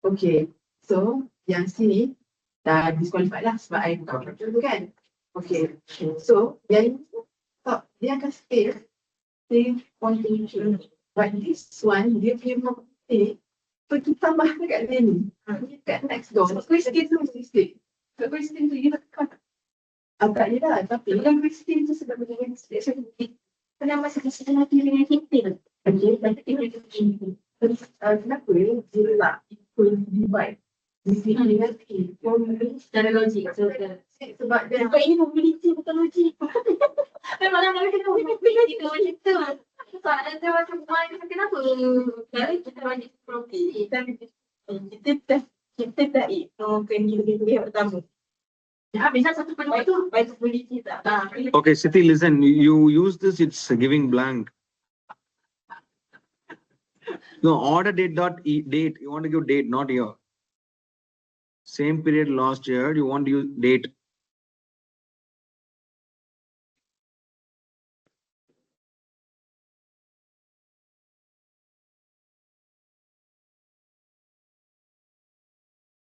okay, so yang sini dah disqualified lah sebab I buka capture tu kan. Okay, so yang top dia akan stay continue, but this one dia punya pergi tambah dekat dia ni, dekat next door. Question tu mesti question tu dia tak agak je lah, tapi dalam question tu sebab dengan selection kenapa masih pilih yang hinting. Okay, nanti kita hinting. Kenapa dia lah equal divide dengan P secara logik. Sebab ini mobility bukan logik. Memang kita mobility tu macam tu. Soalan dia macam mana, kenapa kita banyak profil tapi kita tak ignore yang pertama. Okay, Siti, listen, you use this, it's giving blank. No, order date, you want to give date, not year. Same period last year, you want to use date.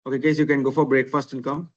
Okay, guys, you can go for breakfast and come.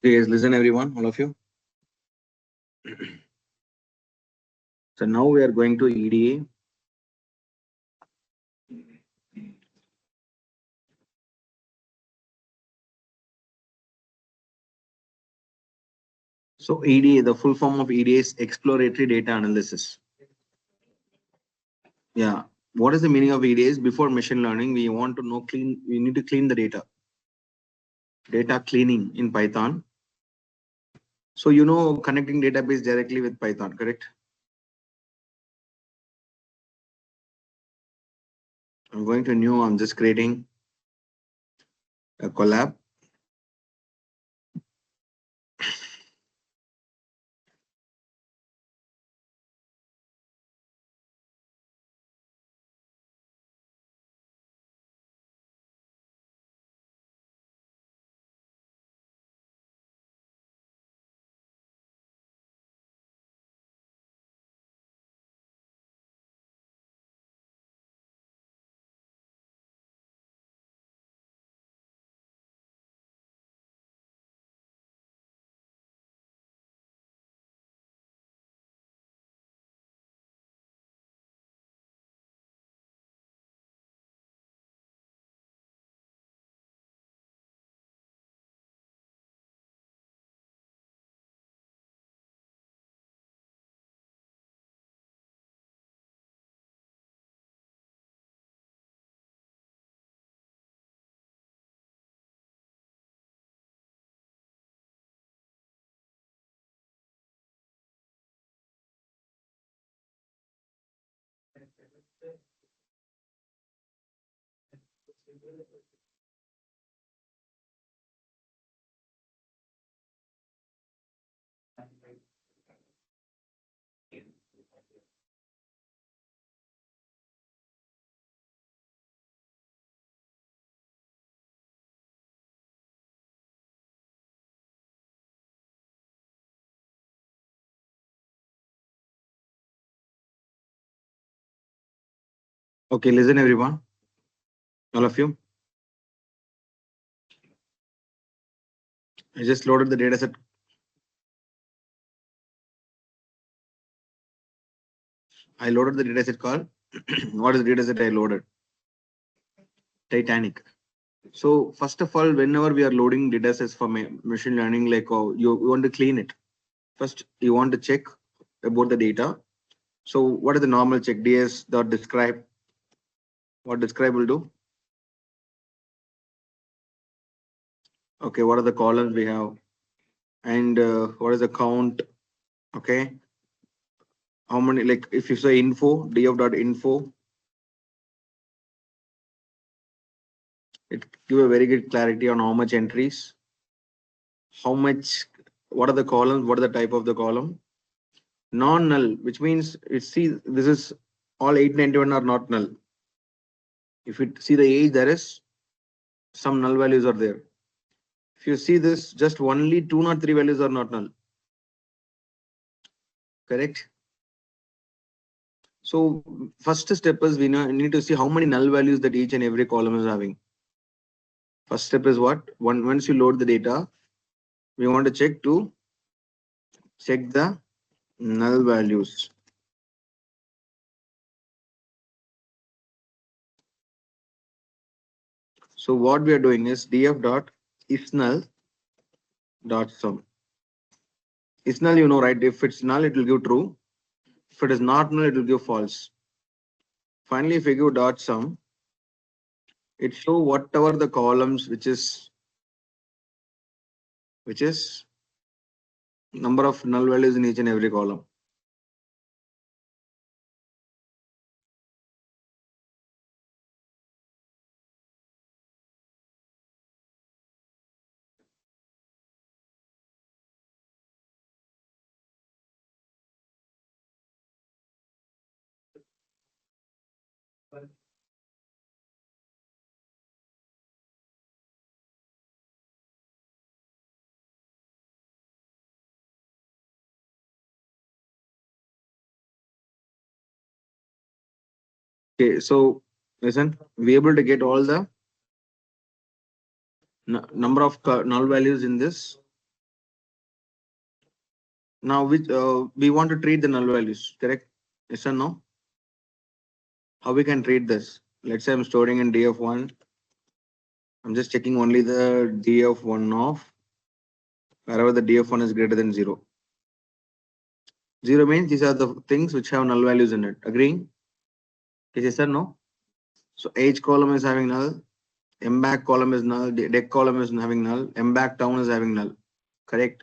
Okay, guys, listen everyone, all of you. So now we are going to EDA. So EDA, the full form of EDA is exploratory data analysis. Yeah. What is the meaning of EDA? Before machine learning, we want to know we need to clean the data. Data cleaning in Python. So you know connecting database directly with Python, correct? I'm going to new, I'm just creating a collab. Okay, listen everyone, all of you. I just loaded the dataset. I loaded the dataset called. What is the dataset I loaded? Titanic. So first of all, whenever we are loading datasets for machine learning, like you want to clean it. First, you want to check about the data. So what is the normal check? DS dot describe. What describe will do? Okay, what are the columns we have? And what is the count? Okay, how many? Like if you say info, df dot info, it give a very good clarity on how much entries, how much, what are the columns, what are the type of the column. Non-null, which means it see this is all 891 are not null. If you see the age, there is some null values are there. If you see this, just only 203 values are not null. Correct? So first step is we need to see how many null values that each and every column is having. First step is what? Once you load the data, we want to check the null values. So what we are doing is df dot if null dot sum. If null, you know, right? If it's null, it will give true. If it is not null, it will give false. Finally, if we give dot sum, it show whatever the columns which is number of null values in each and every column. Okay, so listen, we able to get all the number of null values in this. Now, which we want to treat the null values, correct? Yes or no? How we can treat this? Let's say I'm storing in df1. I'm just checking only the df1 of wherever the df1 is greater than 0. 0 means these are the things which have null values in it. Agreeing? Yes or no? So age column is having null, m back column is null, deck column is having null, m back down is having null. Correct?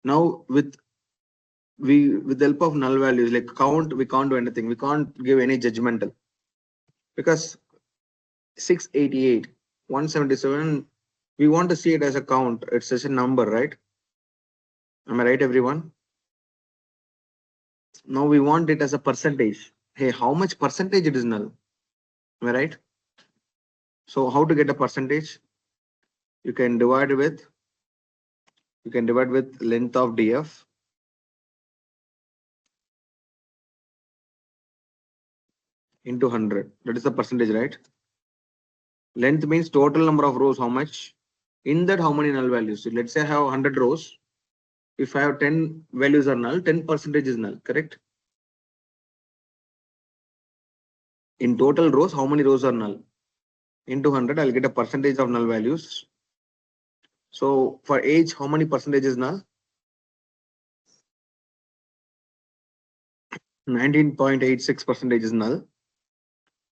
Now with the help of null values like count, we can't do anything. We can't give any judgmental because 688, 177, we want to see it as a count. It's just a number, right? Am I right, everyone? Now we want it as a percentage. Hey, how much percentage it is null? Am I right? So how to get a percentage? You can divide with length of df into 100. That is the percentage, right? Length means total number of rows. How much? In that, how many null values? So let's say I have 100 rows. If I have 10 values are null, 10% is null, correct? In total rows, how many rows are null? Into 100, I'll get a percentage of null values. So for age, how many percentage is null? 19.86% is null.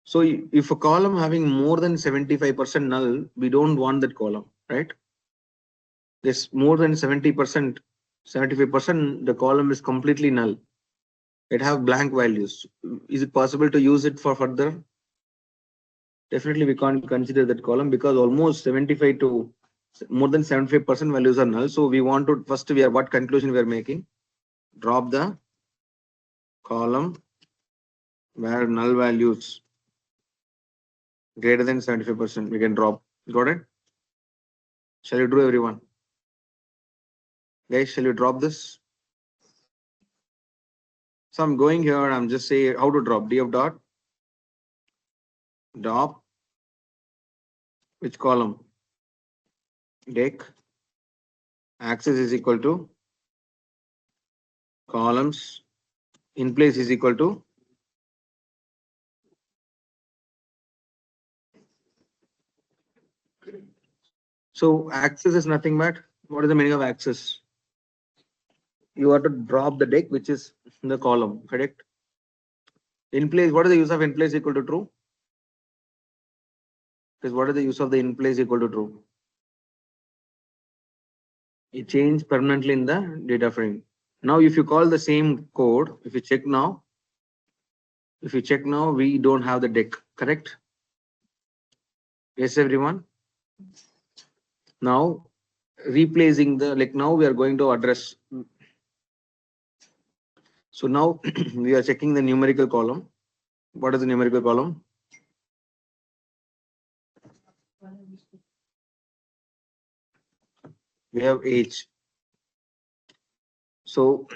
So if a column having more than 75% null, we don't want that column, right? This more than 70%, 75%, the column is completely null. It have blank values. Is it possible to use it for further? Definitely we can't consider that column because almost 75 to more than 75% values are null. So we want to first what conclusion we are making? Drop the column where null values greater than 75%. We can drop. Got it? Shall you do, everyone? Guys, shall you drop this? So I'm going here. I'm just saying how to drop. Df dot drop which column? Deck axis is equal to columns in place is equal to so axis is nothing but what is the meaning of axis? You have to drop the deck which is in the column, correct? In place, what is the use of in place equal to true? Because what is the use of the in place equal to true? It changed permanently in the data frame. Now, if you call the same code, if you check now, we don't have the deck, correct? Yes, everyone. Now, replacing the now we are going to address. So now we are checking the numerical column. What is the numerical column? We have age. So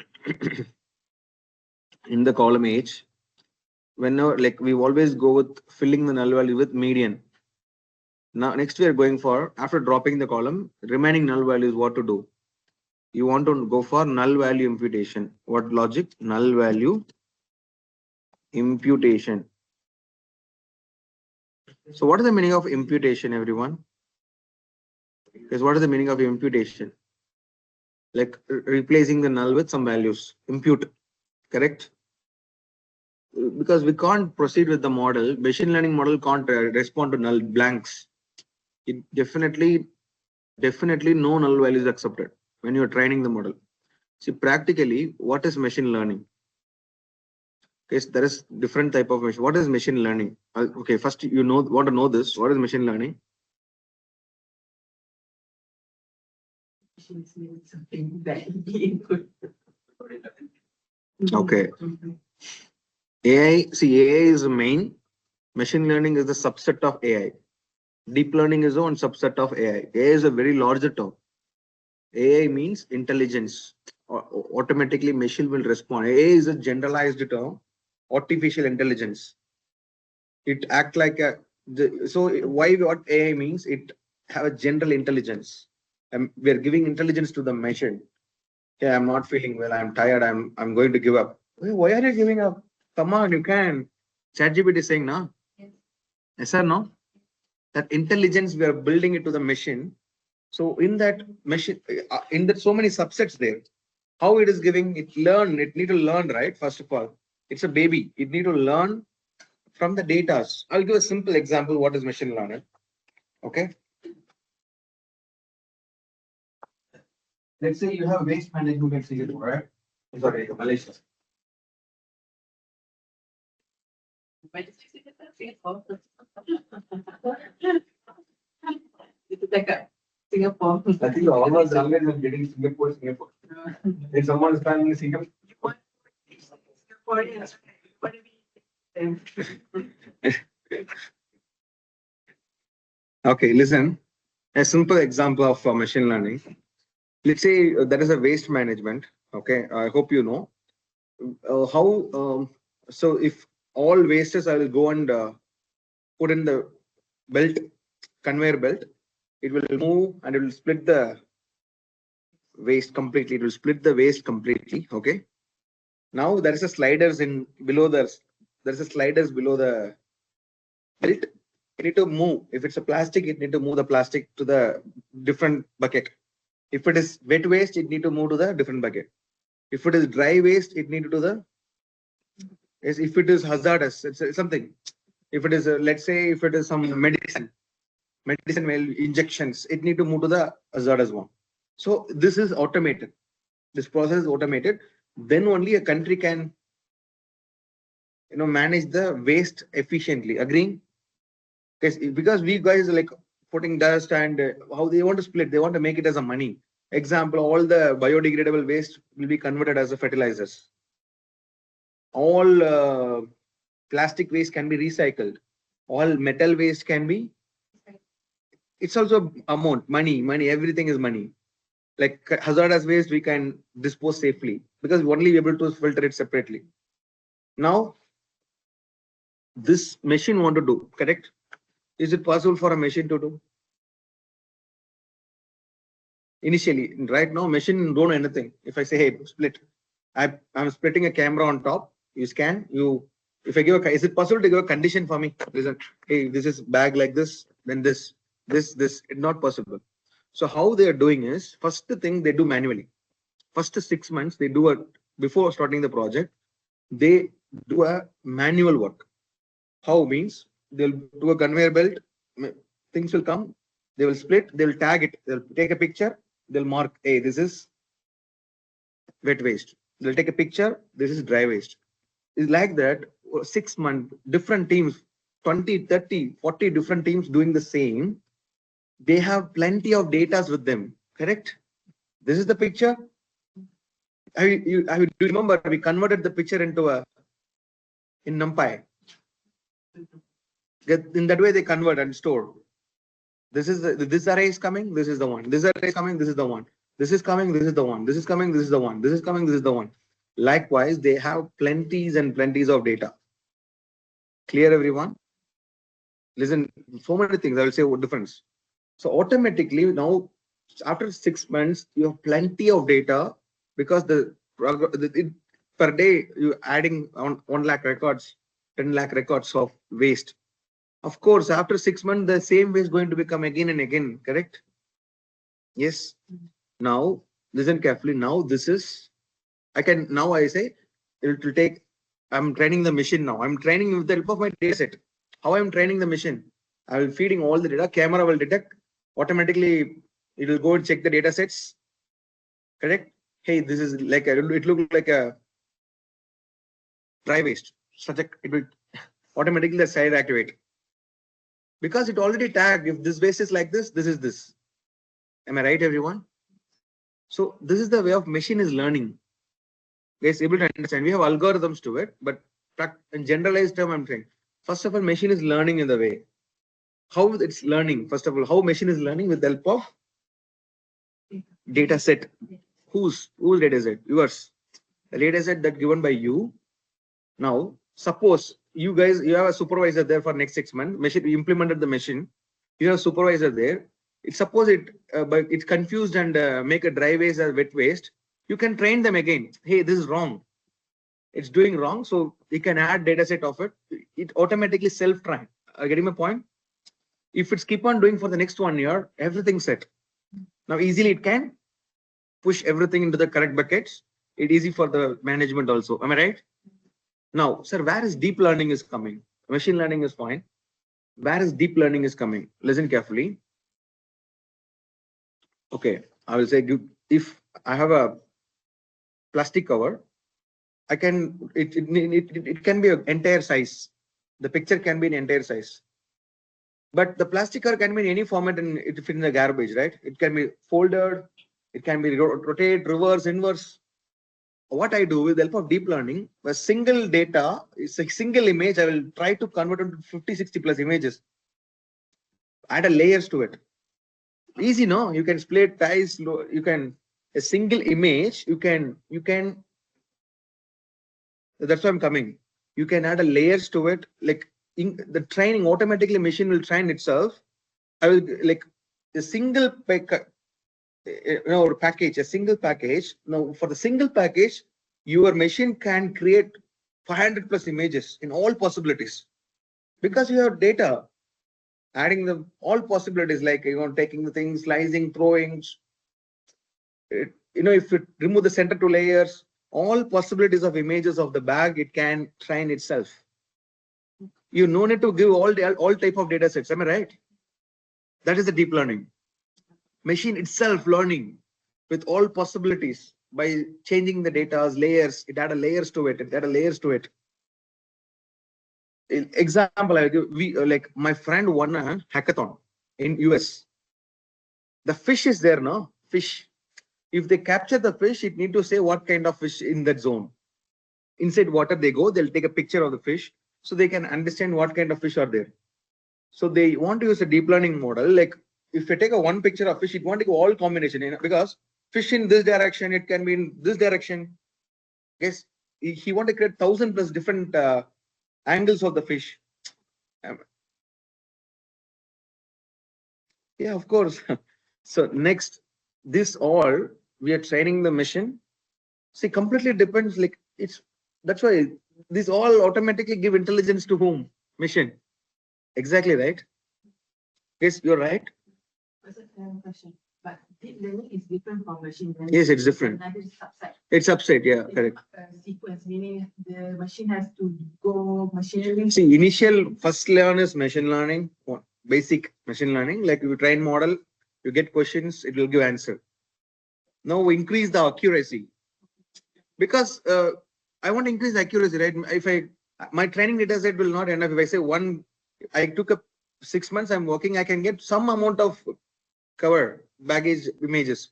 in the column age, whenever we always go with filling the null value with median. Now next we are going for after dropping the column, remaining null values what to do? You want to go for null value imputation. What logic? Null value imputation. So what is the meaning of imputation, everyone? Because what is the meaning of imputation? Like replacing the null with some values. Impute, correct? Because we can't proceed with the model. Machine learning model can't respond to null blanks. It definitely no null value is accepted when you're training the model. See, practically, what is machine learning? Okay, there is different type of machine. What is machine learning? Okay, first want to know this. What is machine learning? Okay. AI, see, AI is the main. Machine learning is the subset of AI. Deep learning is one subset of AI. AI is a very larger term. AI means intelligence. Automatically, machine will respond. AI is a generalized term. Artificial intelligence. It act like a. So why what AI means? It have a general intelligence. We are giving intelligence to the machine. Yeah, I'm not feeling well. I'm tired. I'm going to give up. Why are you giving up? Come on, you can. ChatGPT is saying no. Yes or no? That intelligence we are building it to the machine. So in that machine, in that so many subsets there. How it is giving it learn? It need to learn, right? First of all, it's a baby. It need to learn from the data. I'll give a simple example. What is machine learning? Okay. Let's say you have waste management executive, right? Sorry, Malaysia. Itu cakap Singapore. I think all of the language is getting Singapore, Singapore. If someone is planning in Singapore, Singaporeans. What do we? okay, listen. A simple example of machine learning. Let's say there is a waste management. Okay, I hope you know how. So if all wastes, I will go and put in the belt, conveyor belt. It will move and it will split the waste completely. It will split the waste completely. Okay. Now there is a sliders in below the. There is a sliders below the belt. You need to move. If it's a plastic, it need to move the plastic to the different bucket. If it is wet waste, it need to move to the different bucket. If it is dry waste, it need to do the. Yes, if it is hazardous, it's something. If it is, let's say, if it is some medicine well injections, it need to move to the hazardous one. So this is automated. This process is automated. Then only a country can, manage the waste efficiently. Agreeing? Because we guys are like putting dust and how they want to split. They want to make it as a money. Example: all the biodegradable waste will be converted as a fertilizers. All plastic waste can be recycled. All metal waste can be. It's also amount, money. Everything is money. Like hazardous waste, we can dispose safely because we only be able to filter it separately. Now, this machine want to do correct. Is it possible for a machine to do? Initially, right now, machine don't know anything. If I say, hey, split, I'm splitting a camera on top. You scan. You, if I give a, is it possible to give a condition for me? Listen, hey, this is bag like this, then this. It's not possible. So how they are doing is first thing they do manually. First 6 months they do a before starting the project. They do a manual work. How means they'll do a conveyor belt. Things will come. They will split. They'll tag it. They'll take a picture. They'll mark, hey, this is wet waste. They'll take a picture. This is dry waste. It's like that. 6 months, different teams, 20, 30, 40 different teams doing the same. They have plenty of data with them. Correct? This is the picture. Do you remember we converted the picture into a in NumPy? In that way they convert and store. This is this array is coming. This is the one. This array is coming. This is the one. This is coming. This is the one. This is coming. This is the one. This is coming. This is the one. Likewise, they have plenties and plenties of data. Clear, everyone? Listen, so many things. I will say what difference. So automatically now, after 6 months, you have plenty of data because per day you adding on 1 lakh records, 10 lakh records of waste. Of course, after 6 months, the same waste is going to become again and again. Correct? Yes. Now listen carefully. Now this is I say it will take. I'm training the machine now. I'm training with the help of my data set. How I'm training the machine? I will feeding all the data. Camera will detect automatically. It will go and check the data sets. Correct? Hey, this is like it look like a dry waste. It will automatically the side activate because it already tagged. If this waste is like this is this. Am I right, everyone? So this is the way of machine is learning. Guys, able to understand. We have algorithms to it, but in generalized term, I'm saying. First of all, machine is learning in the way. How it's learning? First of all, how machine is learning with the help of data set. Whose data set? Yours. The data set that given by you. Now, suppose you have a supervisor there for next 6 months. Machine you implemented the machine. You have a supervisor there. Suppose but it's confused and make a dry waste or wet waste. You can train them again. Hey, this is wrong. It's doing wrong. So you can add data set of it. It automatically self-train. Are you getting my point? If it's keep on doing for the next 1 year, everything's set. Now easily it can push everything into the correct buckets. It's easy for the management also. Am I right? Now, sir, where is deep learning is coming? Machine learning is fine. Where is deep learning is coming? Listen carefully. Okay, I will say if I have a plastic cover, I can it can be an entire size. The picture can be an entire size. But the plastic cover can be in any format and it fit in the garbage, right? It can be folded, it can be rotate, reverse, inverse. What I do with the help of deep learning, a single data is a single image. I will try to convert it into 50, 60 plus images. Add a layers to it. Easy, no? You can split ties. You can a single image. You can. That's why I'm coming. You can add a layers to it. Like in the training, automatically machine will train itself. I will like a single package, a single package. Now for the single package, your machine can create 500 plus images in all possibilities because you have data, adding the all possibilities like taking the things, slicing, throwing. If you remove the center two layers, all possibilities of images of the bag, it can train itself. You no need to give all type of data sets. Am I right? That is the deep learning. Machine itself learning with all possibilities by changing the data's layers. It added layers to it. It added layers to it. Example, I give like my friend won a hackathon in US. The fish is there, no fish. If they capture the fish, it need to say what kind of fish in that zone. Inside water they go, they'll take a picture of the fish so they can understand what kind of fish are there. So they want to use a deep learning model. Like if you take a one picture of fish, it want to go all combination, because fish in this direction, it can be in this direction. Yes, he want to create 1,000 plus different angles of the fish. Yeah, of course. So next, this all we are training the machine. See, completely depends. Like that's why this all automatically give intelligence to whom? Machine. Exactly right. Yes, you're right. That's a fair question. But deep learning is different from machine learning. Yes, it's different. Another subset. It's subset. Yeah, correct. Sequence, meaning the machine has to go machine learning. See, initial first learn is machine learning, basic machine learning. Like you train model, you get questions, it will give answer. Now we increase the accuracy because I want to increase the accuracy, right? If my training data set will not enough. If I say I took up 6 months, I'm working, I can get some amount of cover baggage images.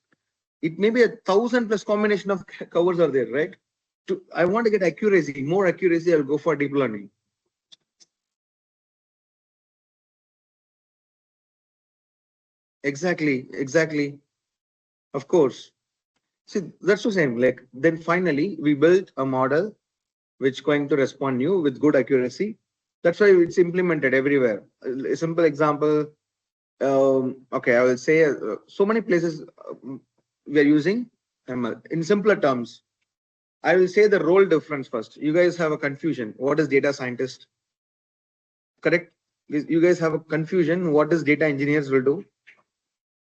It may be 1,000 plus combination of covers are there, right? I want to get accuracy, more accuracy, I'll go for deep learning. Exactly. Of course. See, that's the same. Like then finally we built a model which going to respond you with good accuracy. That's why it's implemented everywhere. A simple example. Okay, I will say so many places we are using ML. In simpler terms, I will say the role difference first. You guys have a confusion. What is data scientist? Correct? You guys have a confusion. What is data engineers will do?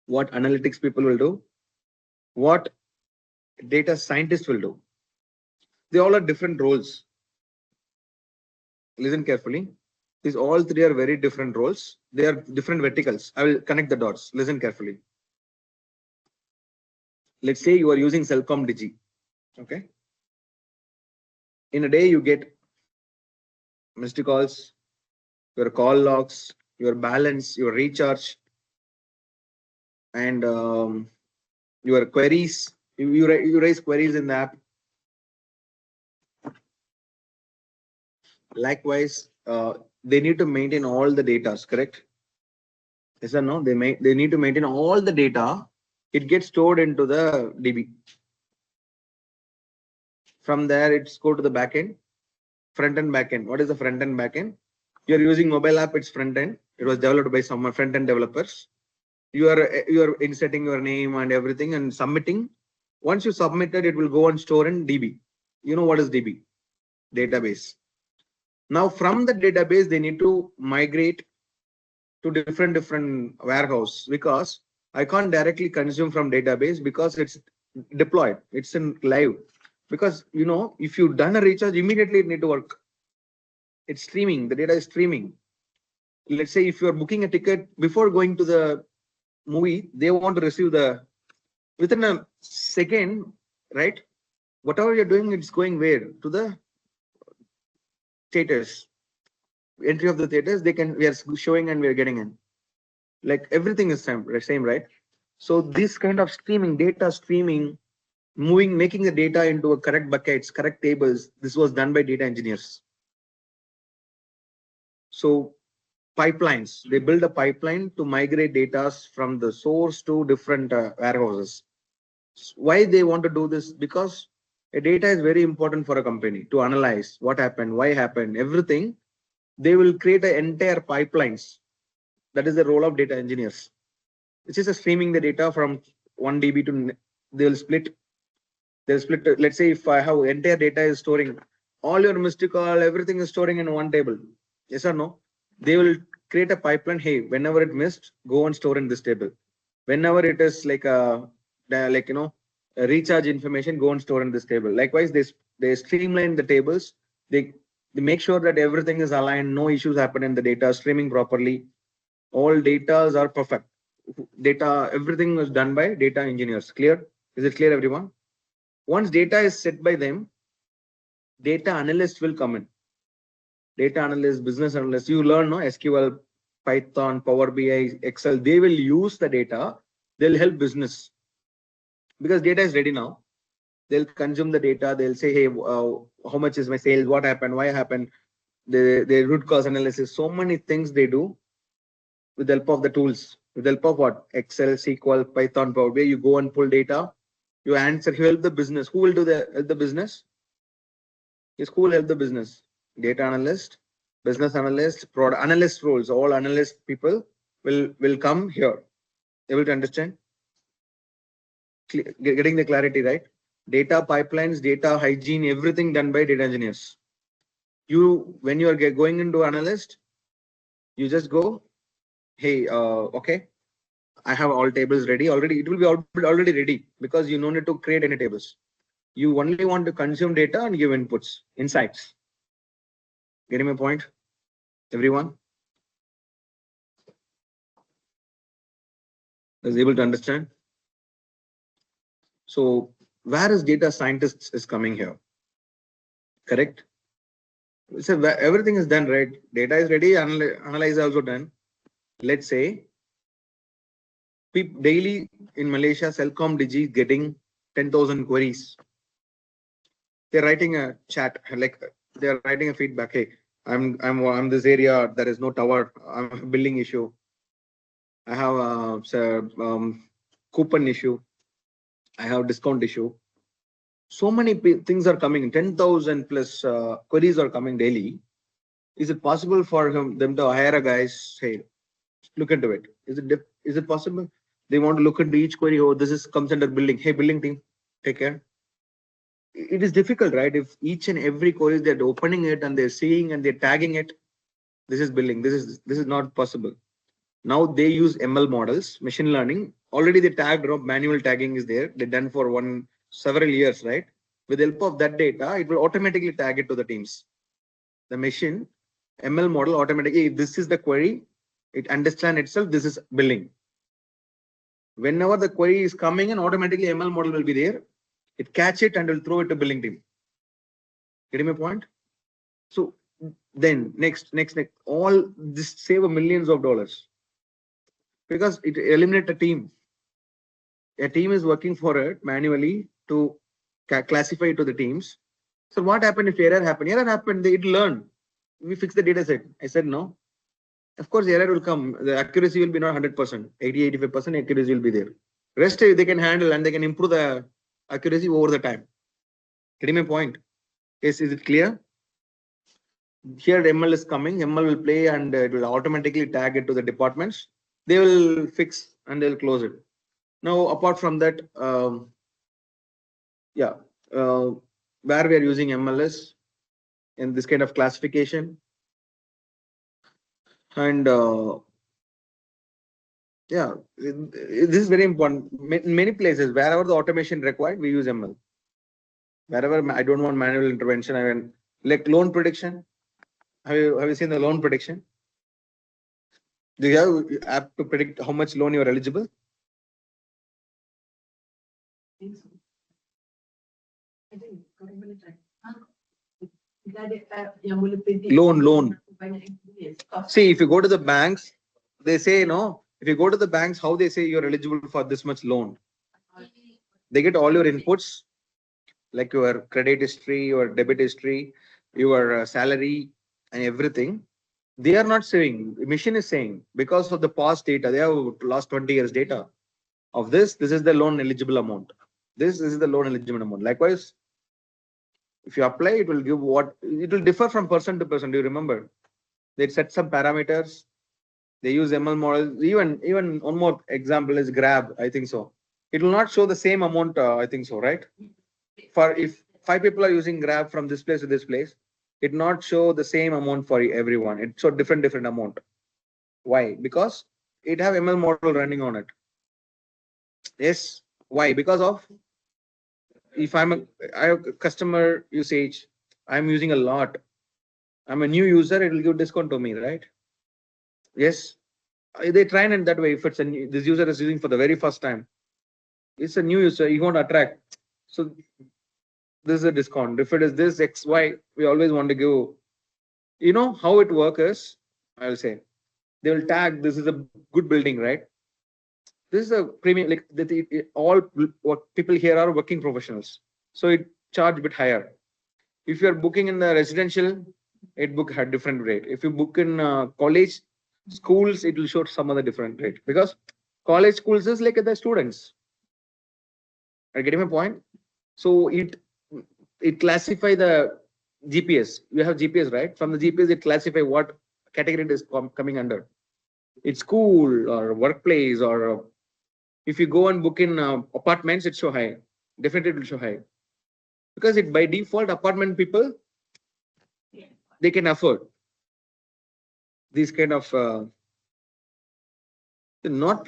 What analytics people will do? What data scientists will do? They all are different roles. Listen carefully. These all three are very different roles. They are different verticals. I will connect the dots. Listen carefully. Let's say you are using Cellcom Digi. Okay. In a day, you get missed calls, your call logs, your balance, your recharge, and your queries. You raise queries in the app. Likewise, they need to maintain all the data. Correct? Yes or no? They need to maintain all the data. It gets stored into the DB. From there, it's go to the backend, front end, backend. What is the front end, backend? You're using mobile app. It's front end. It was developed by some front end developers. You are inserting your name and everything and submitting. Once you submit it, it will go and store in DB. You know what is DB? Database. Now from the database, they need to migrate to different warehouse, because I can't directly consume from database because it's deployed, it's in live. Because if you've done a recharge, immediately it need to work. It's streaming, the data is streaming. Let's say if you're booking a ticket before going to the movie, they want to receive the within a second, right? Whatever you're doing, it's going where? To the theaters. Entry of the theaters, we are showing and we are getting in. Like everything is same, right? So this kind of streaming, data streaming, making the data into a correct buckets, correct tables, this was done by data engineers. So pipelines, they build a pipeline to migrate data from the source to different warehouses. Why they want to do this? Because a data is very important for a company to analyze what happened, why happened, everything. They will create an entire pipelines. That is the role of data engineers. It's just a streaming the data from 1 DB to, they'll split. Let's say if I have entire data is storing all your missed call, everything is storing in one table. Yes or no? They will create a pipeline. Hey, whenever it missed, go and store in this table. Whenever it is like a recharge information, go and store in this table. Likewise, they streamline the tables. They make sure that everything is aligned, no issues happen in the data, streaming properly. All data are perfect. Data, everything is done by data engineers. Clear? Is it clear, everyone? Once data is set by them, data analyst will come in. Data analyst, business analyst, you learn no SQL, Python, Power BI, Excel. They will use the data. They'll help business because data is ready now. They'll consume the data. They'll say, hey, how much is my sales? What happened? Why happened? The root cause analysis. So many things they do with the help of the tools. With the help of what? Excel, SQL, Python, Power BI. You go and pull data. You answer. You help the business. Who will do help the business? Yes, who will help the business? Data analyst, business analyst, product analyst roles. All analyst people will come here. Able to understand? Getting the clarity, right? Data pipelines, data hygiene, everything done by data engineers. When you are going into analyst, you just go, hey, okay, I have all tables ready already. It will be already ready because you no need to create any tables. You only want to consume data and give inputs, insights. Getting my point, everyone? Is able to understand? So where is data scientists is coming here? Correct? So everything is done, right? Data is ready, analyze also done. Let's say daily in Malaysia, Celcom Digi getting 10,000 queries. They're writing a chat, like they're writing a feedback. Hey, I'm this area. There is no tower. I'm a billing issue. I have a coupon issue. I have discount issue. So many things are coming. 10,000 plus queries are coming daily. Is it possible for them to hire a guy? Say, look into it. Is it possible? They want to look into each query. Oh, this comes under billing. Hey, billing team, take care. It is difficult, right? If each and every query they're opening it and they're seeing and they're tagging it, this is billing. This is not possible. Now they use ML models, machine learning. Already they tagged, manual tagging is there. They're done for several years, right? With the help of that data, it will automatically tag it to the teams. The machine ML model automatically, this is the query, it understands itself, this is billing. Whenever the query is coming in, automatically ML model will be there. It catch it and will throw it to billing team. Getting my point? So then next, all this save millions of dollars because it eliminate a team. A team is working for it manually to classify it to the teams. So what happened if error happened? Error happened, it learned. We fix the data set. I said no. Of course, error will come. The accuracy will be not 100%. 80-85% accuracy will be there. Rest they can handle and they can improve the accuracy over the time. Getting my point? Yes, is it clear? Here ML is coming. ML will play and it will automatically tag it to the departments. They will fix and they'll close it. Now, apart from that, Yeah, where we are using MLS in this kind of classification. And yeah, this is very important. In many places, wherever the automation required, we use ML. Wherever I don't want manual intervention, I mean, like loan prediction. Have you seen the loan prediction? Do you have app to predict how much loan you are eligible? think so. I think kau boleh try. Kita ada app yang boleh predict Loan. banyak interest. See, if you go to the banks, they say no. If you go to the banks, how they say you're eligible for this much loan? They get all your inputs, like your credit history, your debit history, your salary, and everything. They are not saying. The machine is saying because of the past data. They have last 20 years data of this. This is the loan eligible amount. This is the loan eligible amount. Likewise, if you apply, it will give what it will differ from person to person. Do you remember? They set some parameters. They use ML models. Even one more example is Grab. I think so. It will not show the same amount. I think so, right? For if 5 people are using Grab from this place to this place, it not show the same amount for everyone. It show different amount. Why? Because it have ML model running on it. Yes. Why? Because of if I have customer usage, I'm using a lot. I'm a new user, it will give discount to me, right? Yes. They train in that way. If it's this user is using for the very first time, it's a new user, you won't attract. So this is a discount. If it is this XY, we always want to give. You know how it works is, I'll say, they will tag this is a good building, right? This is a premium, like all what people here are working professionals. So it charge a bit higher. If you're booking in the residential, it book at different rate. If you book in college, schools, it will show some other different rate because college schools is like the students. Are you getting my point? So it classify the GPS. You have GPS, right? From the GPS, it classify what category it is coming under. It's school or workplace or if you go and book in apartments, it show high. Definitely it will show high because it by default apartment people they can afford these kind of not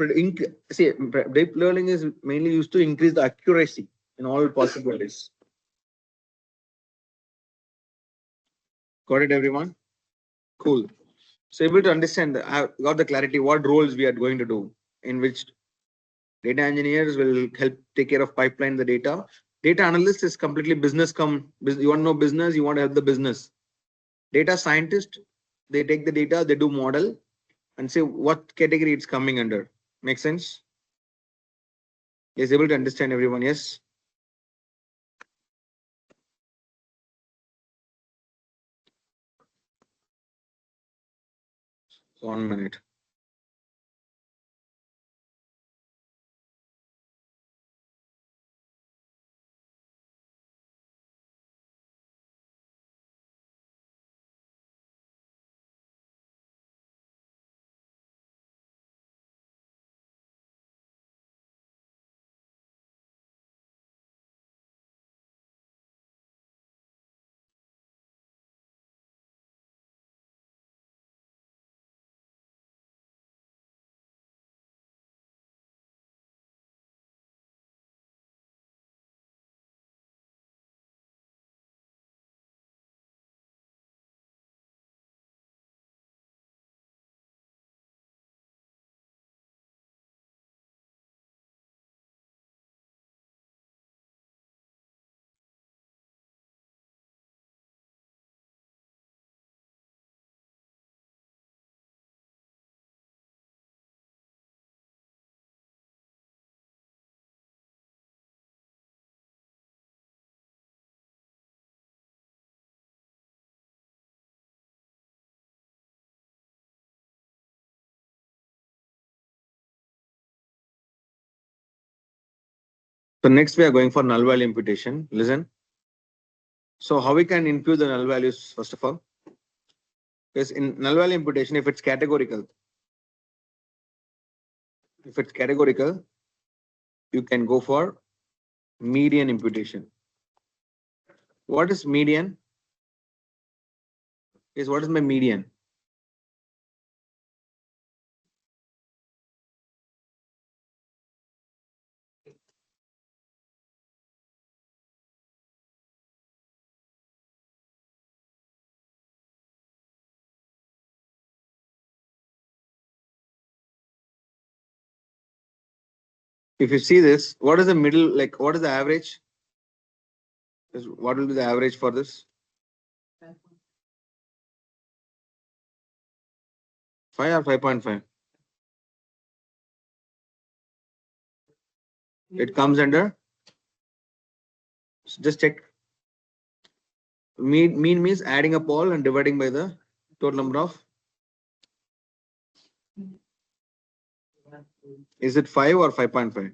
see deep learning is mainly used to increase the accuracy in all possibilities. Got it, everyone? Cool. So able to understand, I got the clarity what roles we are going to do, in which data engineers will help take care of pipeline the data. Data analyst is completely business you want to know business, you want to help the business. Data scientist, they take the data, they do model and say what category it's coming under. Make sense? Is able to understand everyone? Yes. 1 minute. So next we are going for null value imputation. Listen. So how we can impute the null values first of all? Because in null value imputation, if it's categorical, you can go for median imputation. What is median? Is what is my median? If you see this, what is the middle, like what is the average? What will be the average for this? 5 or 5.5? It comes under, just check. Mean means adding up all and dividing by the total number of. Is it 5 or 5.5?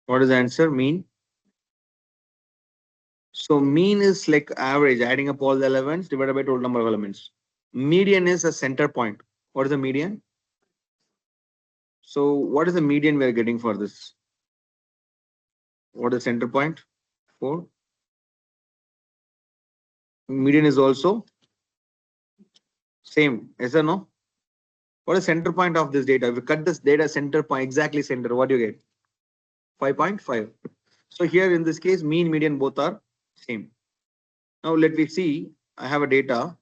What is the answer? Mean. So mean is like average, adding up all the elements divided by total number of elements. Median is a center point. What is the median? So what is the median we are getting for this? What is center point? 4. Median is also same. Yes or no? What is center point of this data? If we cut this data center point, exactly center, what do you get? 5.5. So here in this case, mean, median both are same. Now let me see. I have a data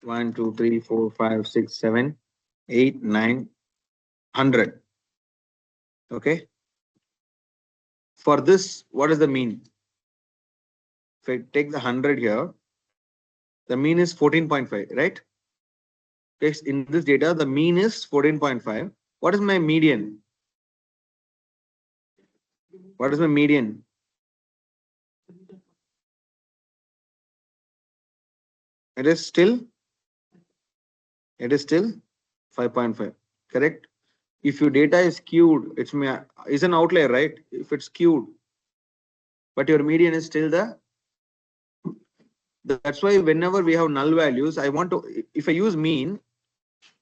1, 2, 3, 4, 5, 6, 7, 8, 9, 100. Okay. For this, what is the mean? If I take the 100 here, the mean is 14.5, right? Okay, in this data, the mean is 14.5. What is my median? What is my median? It is still 5.5. Correct? If your data is skewed, is an outlier, right? If it's skewed, but your median is still that's why whenever we have null values, I want to, if I use mean,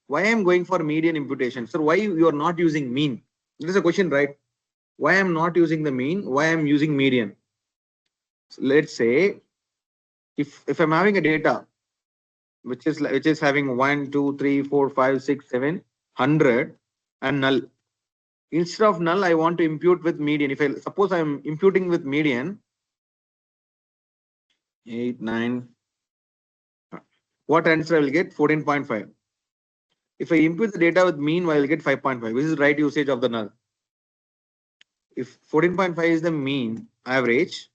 why I am going for median imputation? So why you are not using mean? This is a question, right? Why I am not using the mean? Why I am using median? So let's say if I'm having a data which is having 1, 2, 3, 4, 5, 6, 7, 100 and null. Instead of null, I want to impute with median. If I suppose I am imputing with median, 8, 9, what answer I will get? 14.5. If I impute the data with mean, I will get 5.5, which is right usage of the null. If 14.5 is the mean average,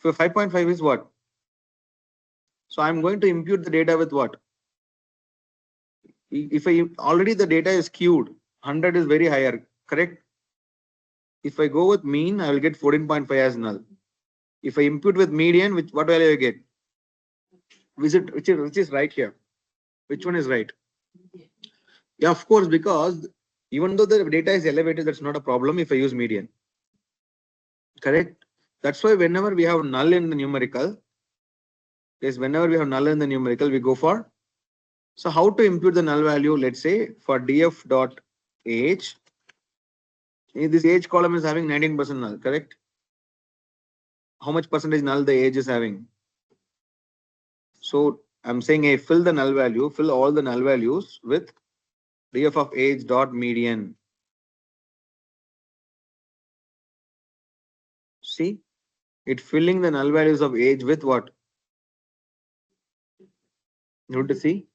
so 5.5 is what? So I'm going to impute the data with what? If I already the data is skewed, 100 is very higher, correct? If I go with mean, I will get 14.5 as null. If I impute with median, what value I get? Which is right here? Which one is right? Yeah, of course, because even though the data is elevated, that's not a problem if I use median. Correct? That's why whenever we have null in the numerical, whenever we have null in the numerical, we go for. So how to impute the null value? Let's say for df dot age, this age column is having 19% null, correct? How much percentage null the age is having? So I'm saying I fill the null value, fill all the null values with df of age dot median. See, it filling the null values of age with what? You want to see?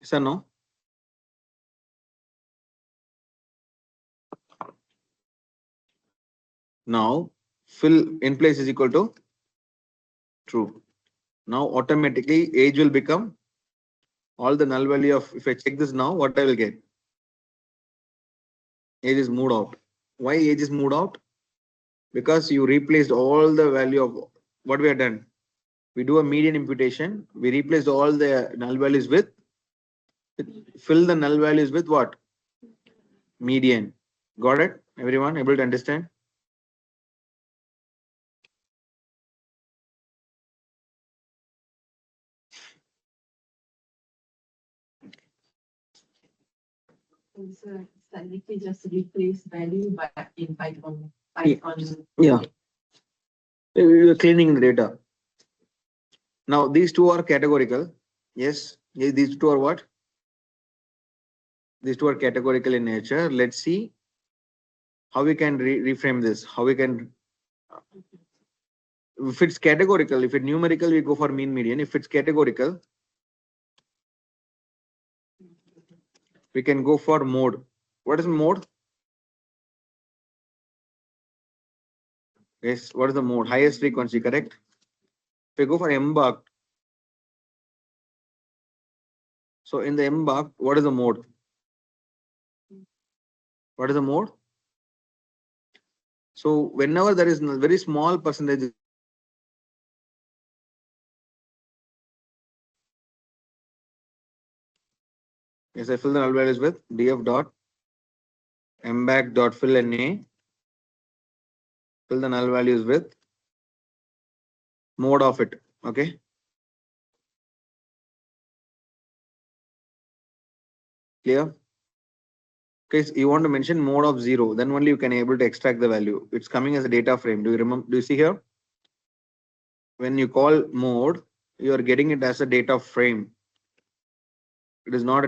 Yes or no? Now fill in place is equal to true. Now automatically age will become all the null value of, if I check this now, what I will get? Age is moved out. Why age is moved out? Because you replaced all the value of what we have done. We do a median imputation. We replace all the null values with, fill the null values with what? Median. Got it? Everyone able to understand? So technically just replace value, but in Python. Yeah. Python. Yeah. You're cleaning the data. Now these two are categorical. Yes. These two are what? These two are categorical in nature. Let's see how we can reframe this. How we can, if it's categorical, if it's numerical, we go for mean median. If it's categorical, we can go for mode. What is mode? Yes, what is the mode? Highest frequency, correct? If we go for embarked, so in the embarked, what is the mode? What is the mode? So whenever there is a very small percentage, yes, I fill the null values with df dot embark dot fill na, fill the null values with mode of it. Okay, clear? Okay, you want to mention mode of 0, then only you can able to extract the value. It's coming as a data frame. Do you remember? Do you see here? When you call mode, you are getting it as a data frame. It is not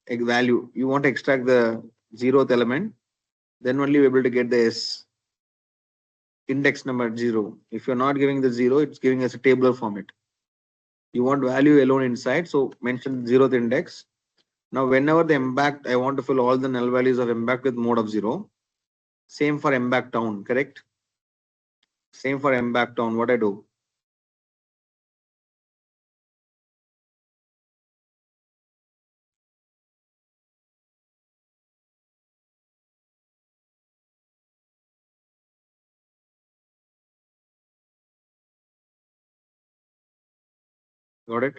a value. You want to extract the 0th element, then only you're able to get the S index number 0. If you're not giving the 0, it's giving us a tabular format. You want value alone inside, so mention 0th index. Now, whenever the impact, I want to fill all the null values of impact with mode of 0. Same for impact town, correct? Same for impact town. What I do? Got it?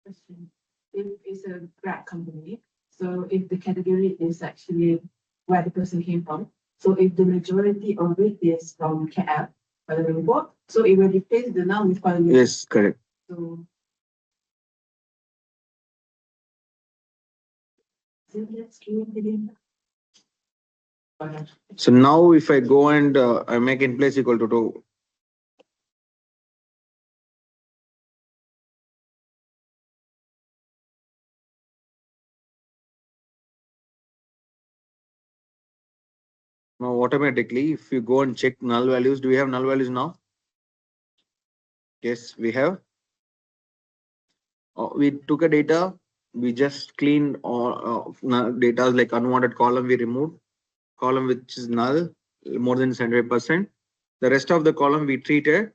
Question. If it's a Grab company, so if the category is actually where the person came from, so if the majority of it is from KL, Kuala Lumpur, so it will replace the noun with Kuala Lumpur. Yes, correct. So let's do it again. So now if I go and I make in place equal to 2, now automatically, if you go and check null values, do we have null values now? Yes, we have. We took a data, we just cleaned all data like unwanted column, we removed column which is null, more than 75%. The rest of the column we treated.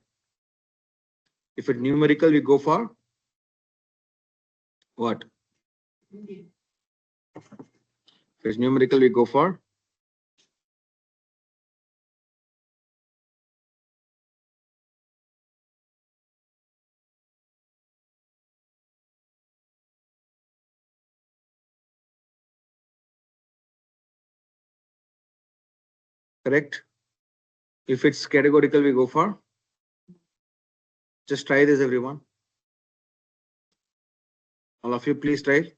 If it's numerical, we go for what? If it's numerical, we go for correct. If it's categorical, we go for. Just try this, everyone. All of you, please try.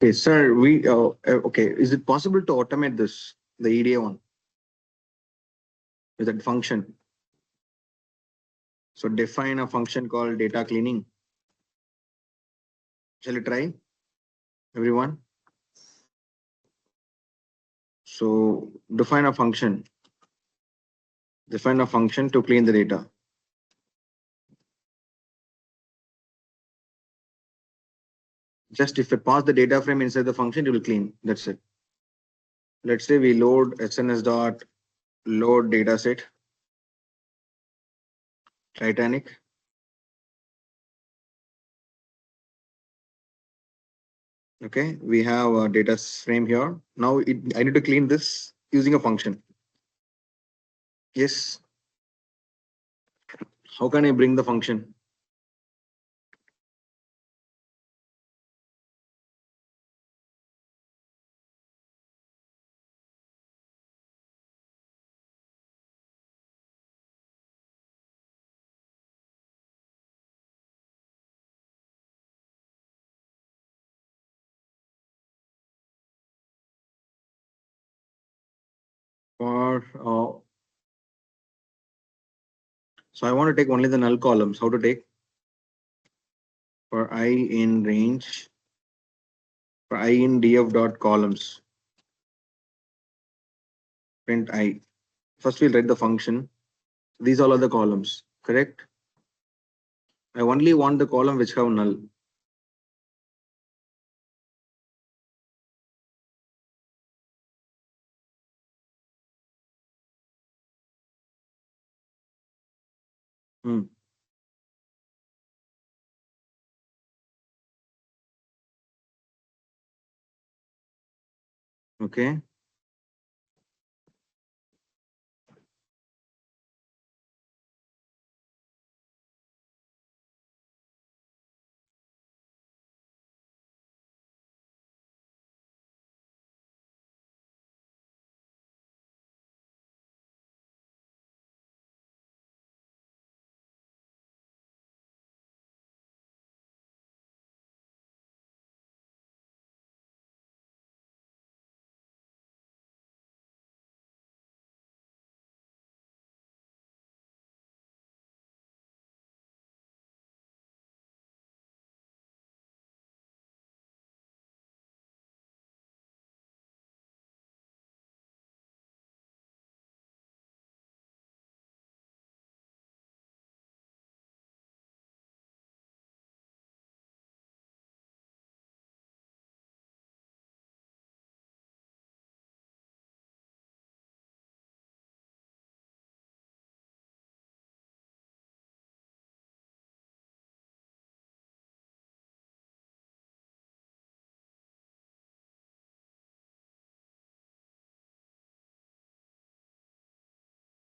Okay, sir, okay. Is it possible to automate this, the EDA one, with that function? So define a function called data cleaning. Shall we try, everyone? So define a function. Define a function to clean the data. Just if it pass the data frame inside the function, it will clean. That's it. Let's say we load SNS dot load dataset Titanic. Okay, we have a data frame here. Now I need to clean this using a function. Yes. How can I bring the function? For so I want to take only the null columns. How to take? For I in range, for I in df dot columns, print I. First we'll write the function. These all are the columns, correct? I only want the column which have null. Hmm. Okay.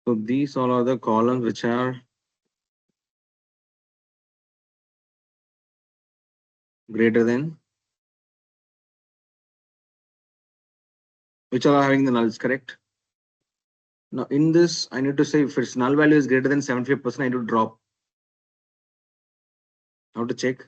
So these all are the columns which are greater than, which are having the nulls, correct? Now in this, I need to say if its null value is greater than 75%, I need to drop. How to check?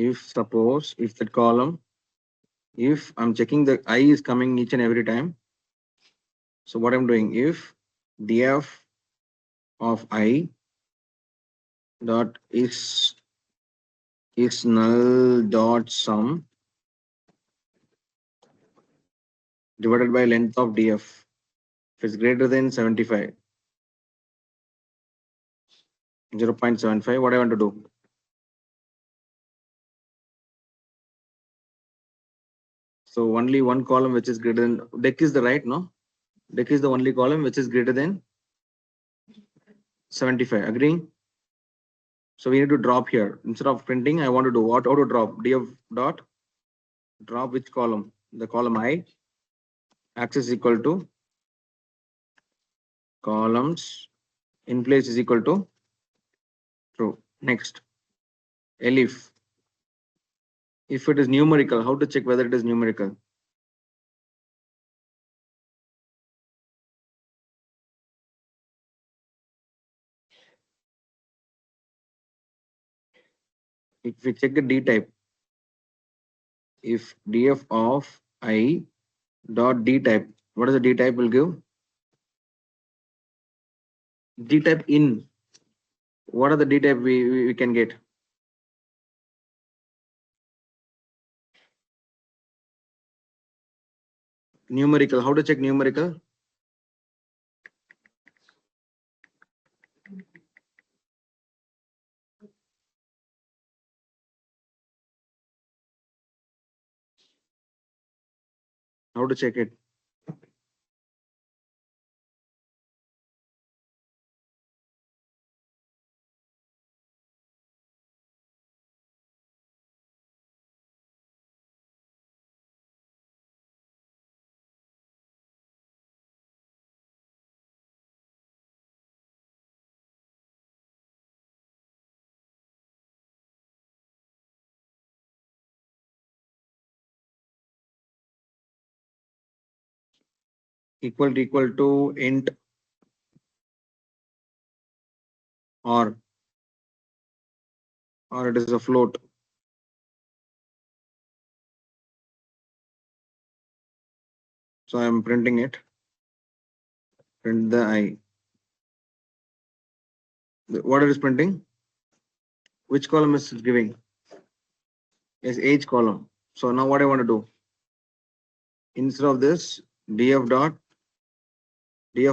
If suppose if that column, if I'm checking the I is coming each and every time. So what I'm doing, if df of I dot is null dot sum divided by length of df. If it's greater than 75, 0.75, what I want to do? So only one column which is greater than deck is the right, no? Deck is the only column which is greater than 75. Agreeing? So we need to drop here. Instead of printing, I want to do what? How to drop? Df dot drop which column? The column I. Axis equal to columns in place is equal to true. Next, elif. If it is numerical, how to check whether it is numerical? If we check the D type, if df of I dot D type, what is the D type will give? D type in. What are the D type we can get? Numerical. How to check numerical? How to check it? Equal to int or it is a float. So I am printing it. Print the I. What it is printing? Which column is it giving? Is age column. So now what I want to do? Instead of this, df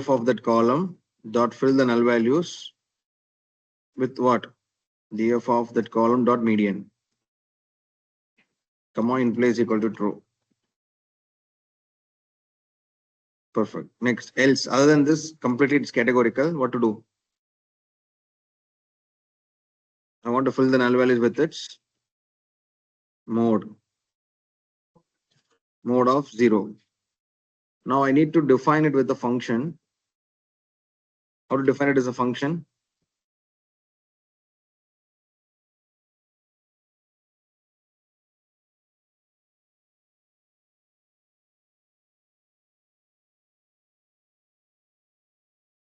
of that column dot fill the null values with what? Df of that column dot median. Comma in place equal to true. Perfect. Next, else. Other than this, completely it's categorical. What to do? I want to fill the null values with its mode of 0. Now I need to define it with the function. How to define it as a function?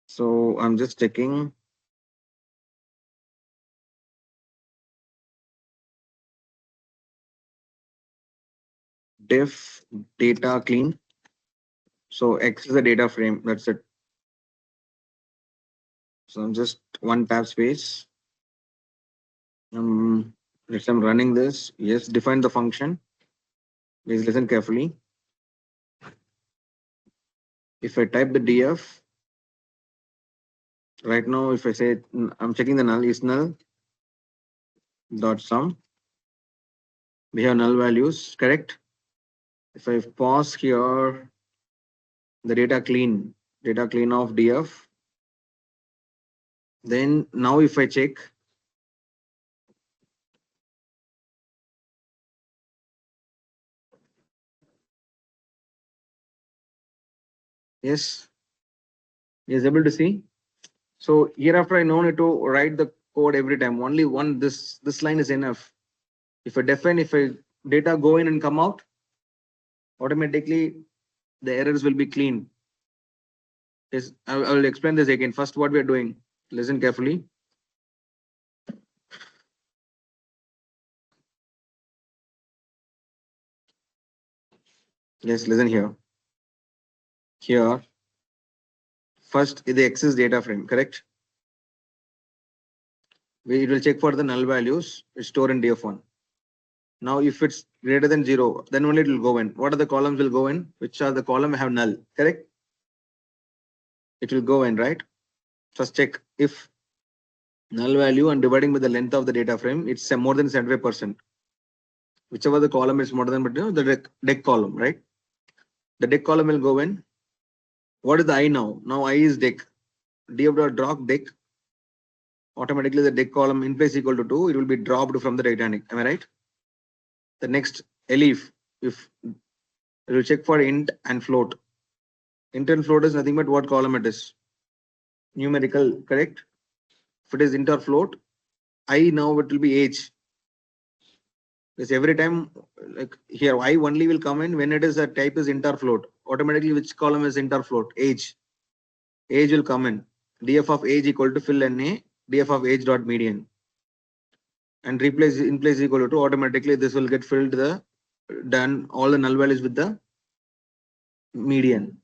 So I'm just checking. Def data clean. So X is the data frame. That's it. So I'm just one tab space. Let's I'm running this. Yes, define the function. Please listen carefully. If I type the df, right now, if I say I'm checking the null is null dot sum. We have null values, correct? If I pause here, the data clean of df. Then now if I check, yes, is able to see. So hereafter I no need to write the code every time. Only one this line is enough. If I define, if I data go in and come out, automatically the errors will be clean. Yes, I will explain this again. First, what we are doing. Listen carefully. Yes, listen here. Here, first the X is data frame, correct? It will check for the null values, store in df1. Now, if it's greater than 0, then only it will go in. What are the columns will go in? Which are the column have null, correct? It will go in, right? First check if null value and dividing by the length of the data frame, it's more than 75%. Whichever the column is more than the deck column, right? The deck column will go in. What is the I now? Now I is deck. Df dot drop deck. Automatically the deck column in place equal to 2, it will be dropped from the Titanic. Am I right? The next elif, if it will check for int and float. Int and float is nothing but what column it is. Numerical, correct? If it is int or float, I now it will be age. Because every time, like here, I only will come in when it is a type is interfloat. Automatically, which column is interfloat? Age. Age will come in. Df of age equal to fill NA, df of age dot median. And replace in place equal to automatically this will get filled the done all the null values with the median.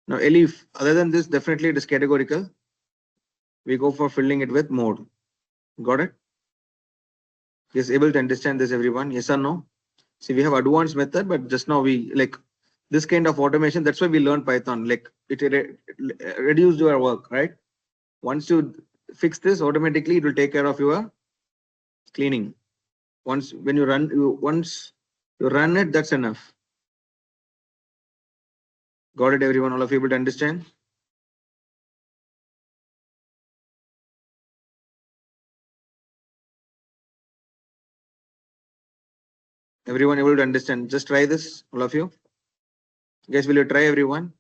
Now Elif, other than this, definitely it is categorical. We go for filling it with mode. Got it? Yes, able to understand this everyone? Yes or no? See, we have advanced method, but just now we like this kind of automation. That's why we learned Python. Like it reduced your work, right? Once you fix this, automatically it will take care of your cleaning. Once you run it, that's enough. Got it, everyone? All of you able to understand? Everyone able to understand? Just try this, all of you. Guys, will you try, everyone?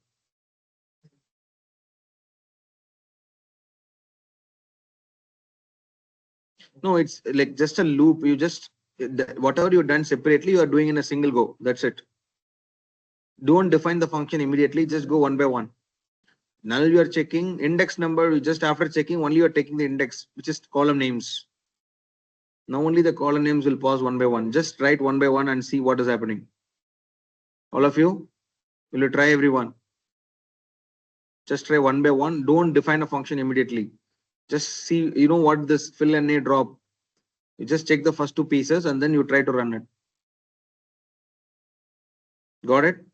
No, it's like just a loop. You just whatever you've done separately, you are doing in a single go. That's it. Don't define the function immediately. Just go one by one. Null you are checking, index number. Just after checking, only you are taking the index, which is column names. Now only the column names will pause one by one. Just write one by one and see what is happening. All of you, will you try, everyone? Just try one by one. Don't define a function immediately. Just see, you know what this fill and a drop. You just check the first two pieces and then you try to run it. Got it?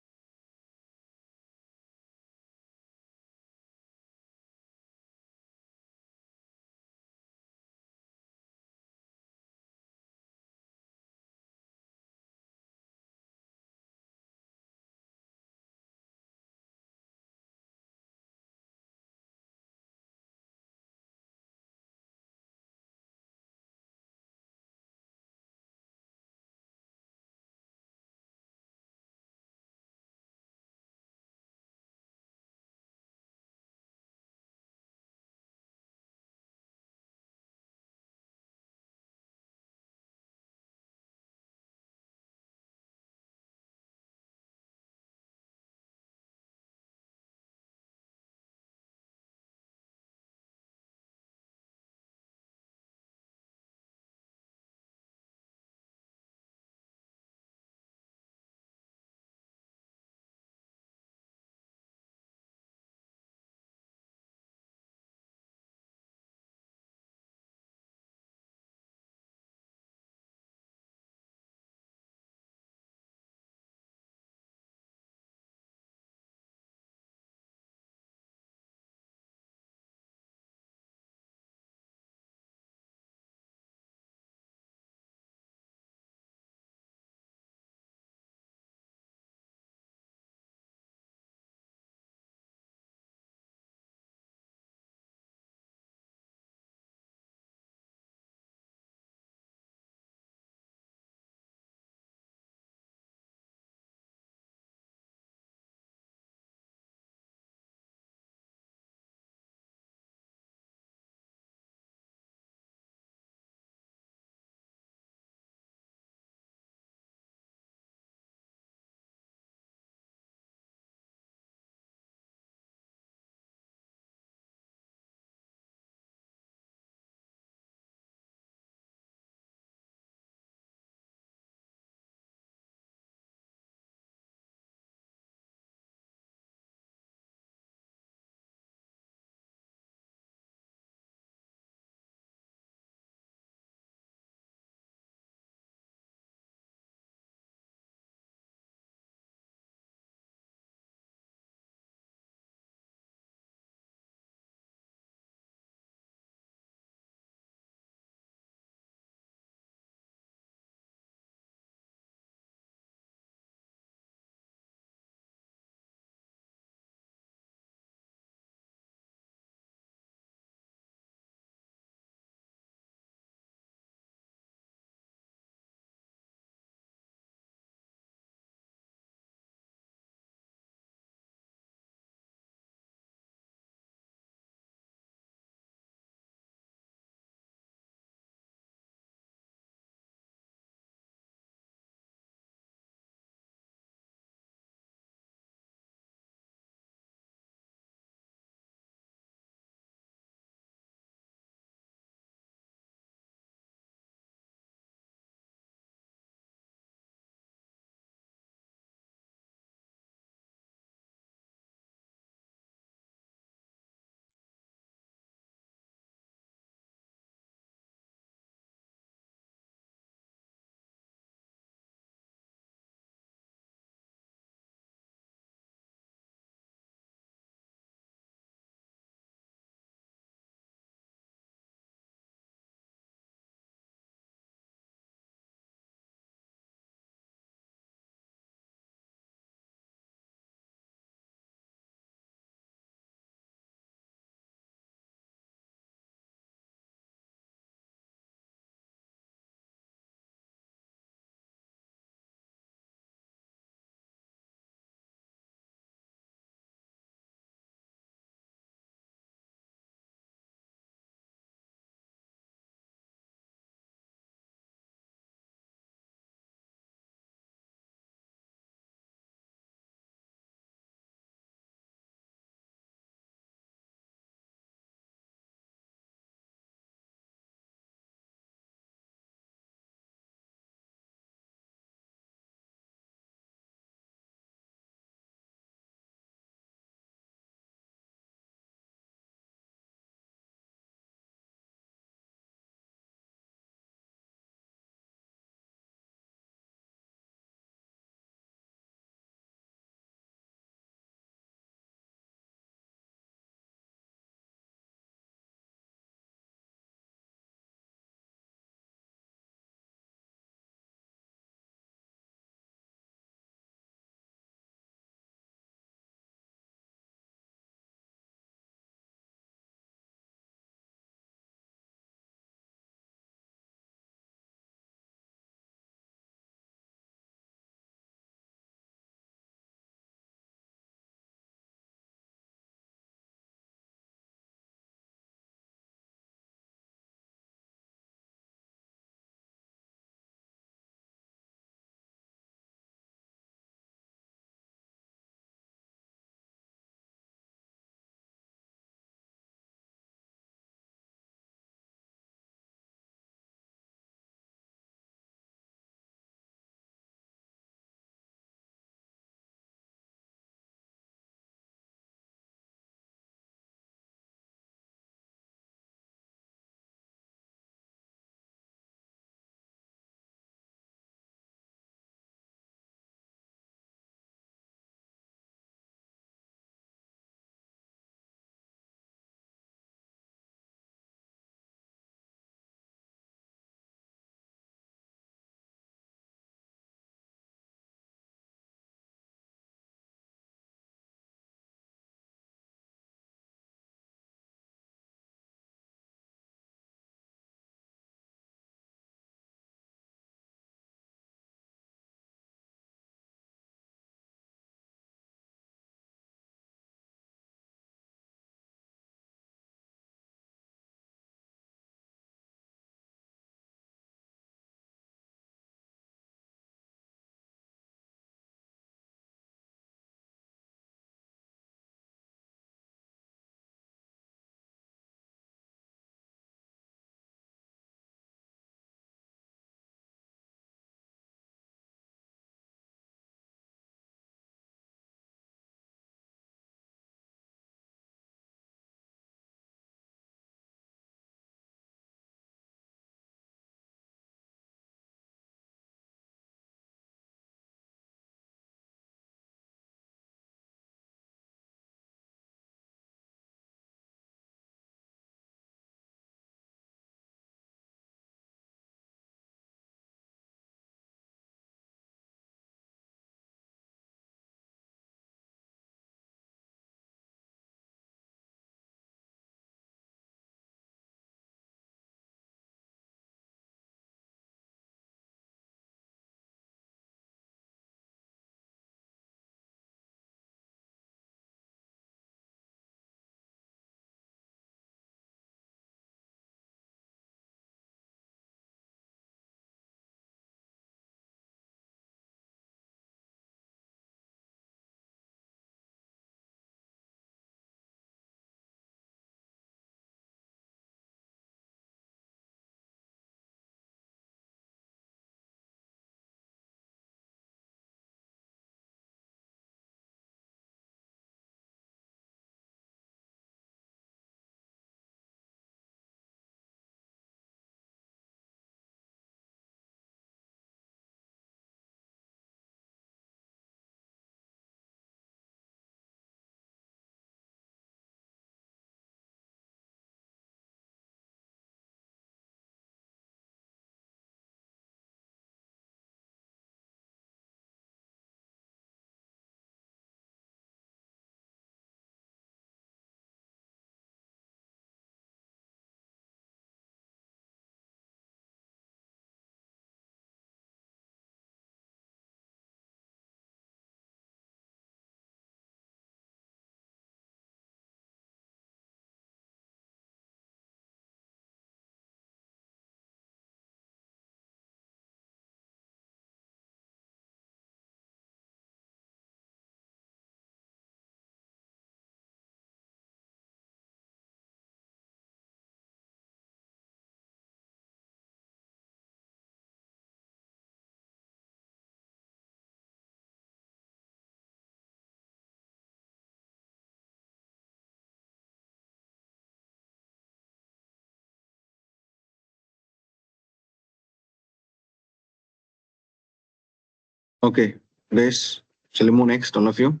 Okay, guys, shall we move next, all of you,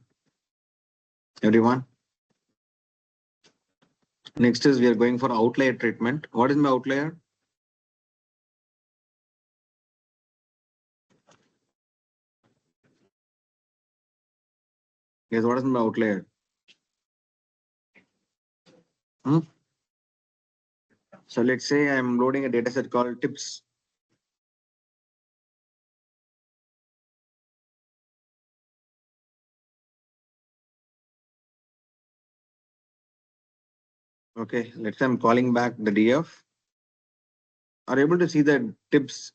everyone? Next is we are going for outlier treatment. What is my outlier? Guys, what is my outlier? Hmm? So let's say I'm loading a data set called tips. Okay, let's say I'm calling back the DF. Are able to see the tips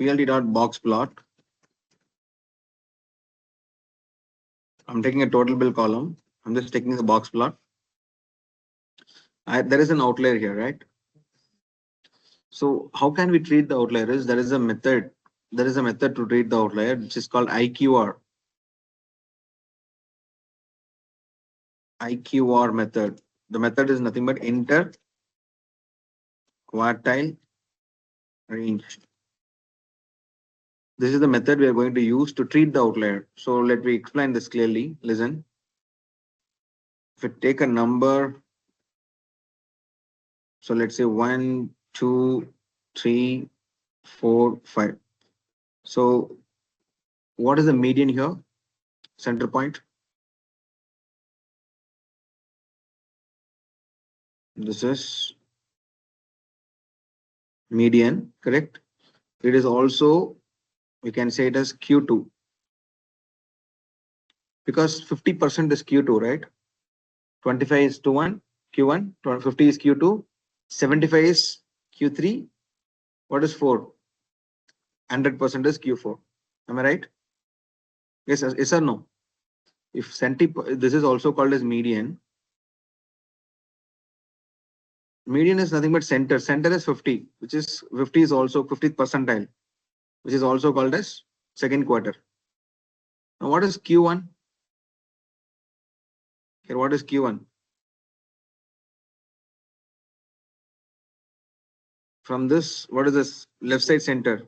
pld.box plot? I'm taking a total bill column. I'm just taking the box plot. There is an outlier here, right? So how can we treat the outlier? Is there is a method. There is a method to treat the outlier, which is called IQR. IQR method. The method is nothing but inter quartile range. This is the method we are going to use to treat the outlier. So let me explain this clearly. Listen. If we take a number, so let's say 1, 2, 3, 4, 5. So what is the median here? Center point. This is median, correct? It is also, we can say it as Q2 because 50% is Q2, right? 25 is to 1, Q1, 50 is Q2, 75 is Q3. What is 4? 100% is Q4. Am I right? Yes or no? If this is also called as median. Median is nothing but center. Center is 50, which is 50 is also 50th percentile, which is also called as second quarter. Now what is Q1? Here, what is Q1? From this, what is this? Left side center.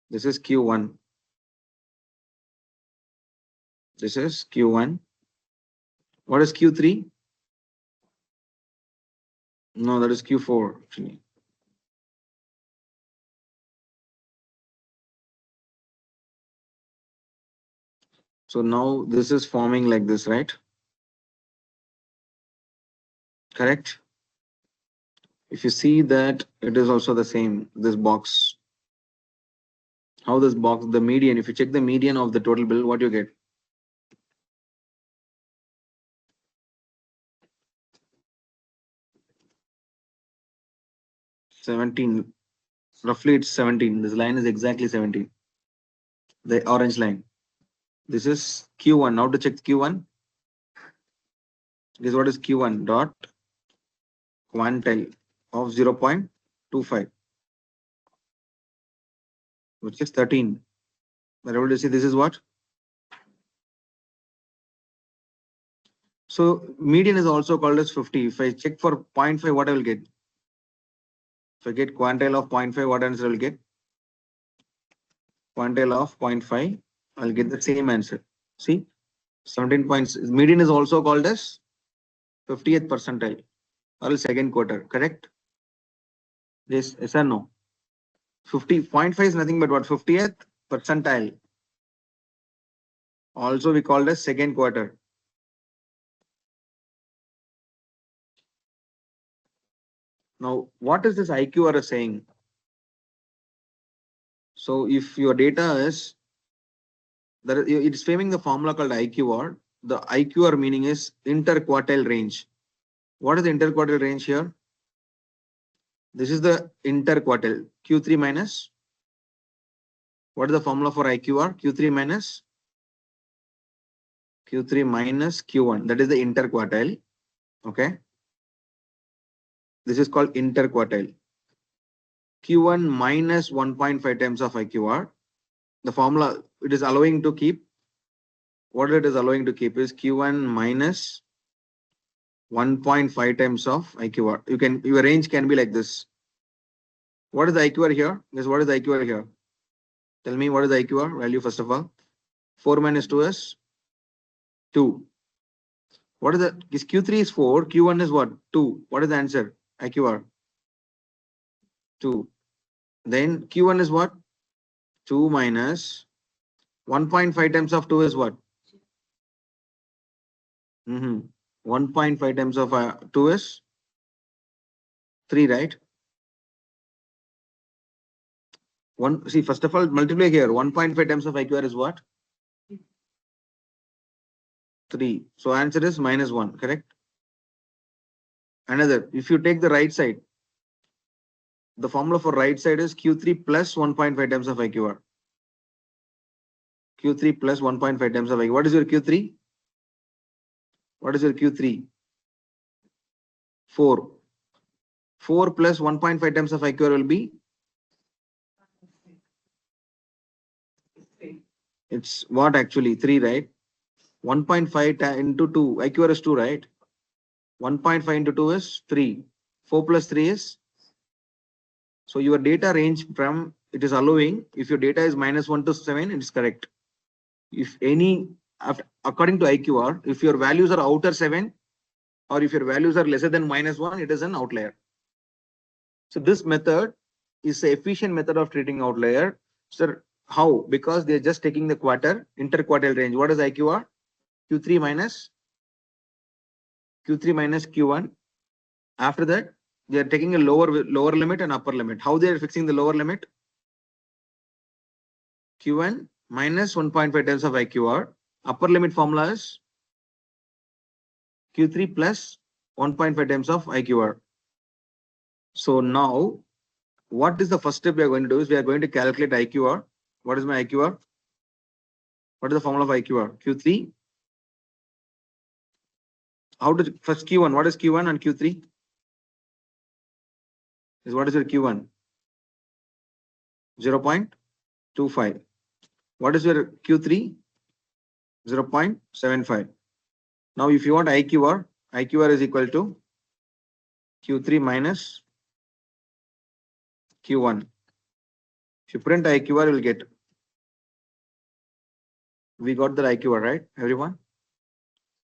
This is Q1. This is Q1. What is Q3? No, that is Q4 actually. So now this is forming like this, right? Correct? If you see that it is also the same, this box. How this box, the median, if you check the median of the total bill, what you get? 17. Roughly it's 17. This line is exactly 17. The orange line. This is Q1. Now to check Q1. This is what is Q1 dot quantile of 0.25, which is 13. We're able to see this is what? So median is also called as 50. If I check for 0.5, what I will get? If I get quantile of 0.5, what answer I will get? Quantile of 0.5, I'll get the same answer. See, 17 points. Median is also called as 50th percentile or second quarter, correct? Yes or no? 50.5 is nothing but what? 50th percentile. Also we called as second quarter. Now, what is this IQR saying? So if your data is there, it is framing the formula called IQR. The IQR meaning is interquartile range. What is the interquartile range here? This is the interquartile Q3 minus. What is the formula for IQR? Q3 minus Q1. That is the interquartile. Okay. This is called interquartile. Q1 minus 1.5 times of IQR. The formula it is allowing to keep. What it is allowing to keep is Q1 minus 1.5 times of IQR. Your range can be like this. What is the IQR here? Guess what is the IQR here? Tell me what is the IQR value first of all. 4 minus 2 is 2. What is the, this Q3 is 4, Q1 is what? 2. What is the answer? IQR 2. Then Q1 is what? 2 minus 1.5 times of 2 is what? 1.5 times of 2 is 3, right? See, first of all, multiply here. 1.5 times of IQR is what? 3. So answer is minus 1, correct? Another, if you take the right side, the formula for right side is Q3 plus 1.5 times of IQR. Q3 plus 1.5 times of IQR. What is your Q3? What is your Q3? 4. 4 plus 1.5 times of IQR will be? It's what actually? 3, right? 1.5 into 2. IQR is 2, right? 1.5 into 2 is 3. 4 plus 3 is? So your data range from, it is allowing, if your data is minus 1 to 7, it is correct. If any, according to IQR, if your values are outer 7, or if your values are lesser than minus 1, it is an outlier. So this method is an efficient method of treating outlier. Sir, how? Because they're just taking the interquartile range. What is IQR? Q3 minus Q1. After that, they are taking a lower limit and upper limit. How they are fixing the lower limit? Q1 minus 1.5 times of IQR. Upper limit formula is Q3 plus 1.5 times of IQR. So now, what is the first step we are going to do is we are going to calculate IQR. What is my IQR? What is the formula of IQR? Q3. How to first Q1? What is Q1 and Q3? What is your Q1? 0.25. What is your Q3? 0.75. Now, if you want IQR, IQR is equal to Q3 minus Q1. If you print IQR, you will get. We got the IQR, right, everyone?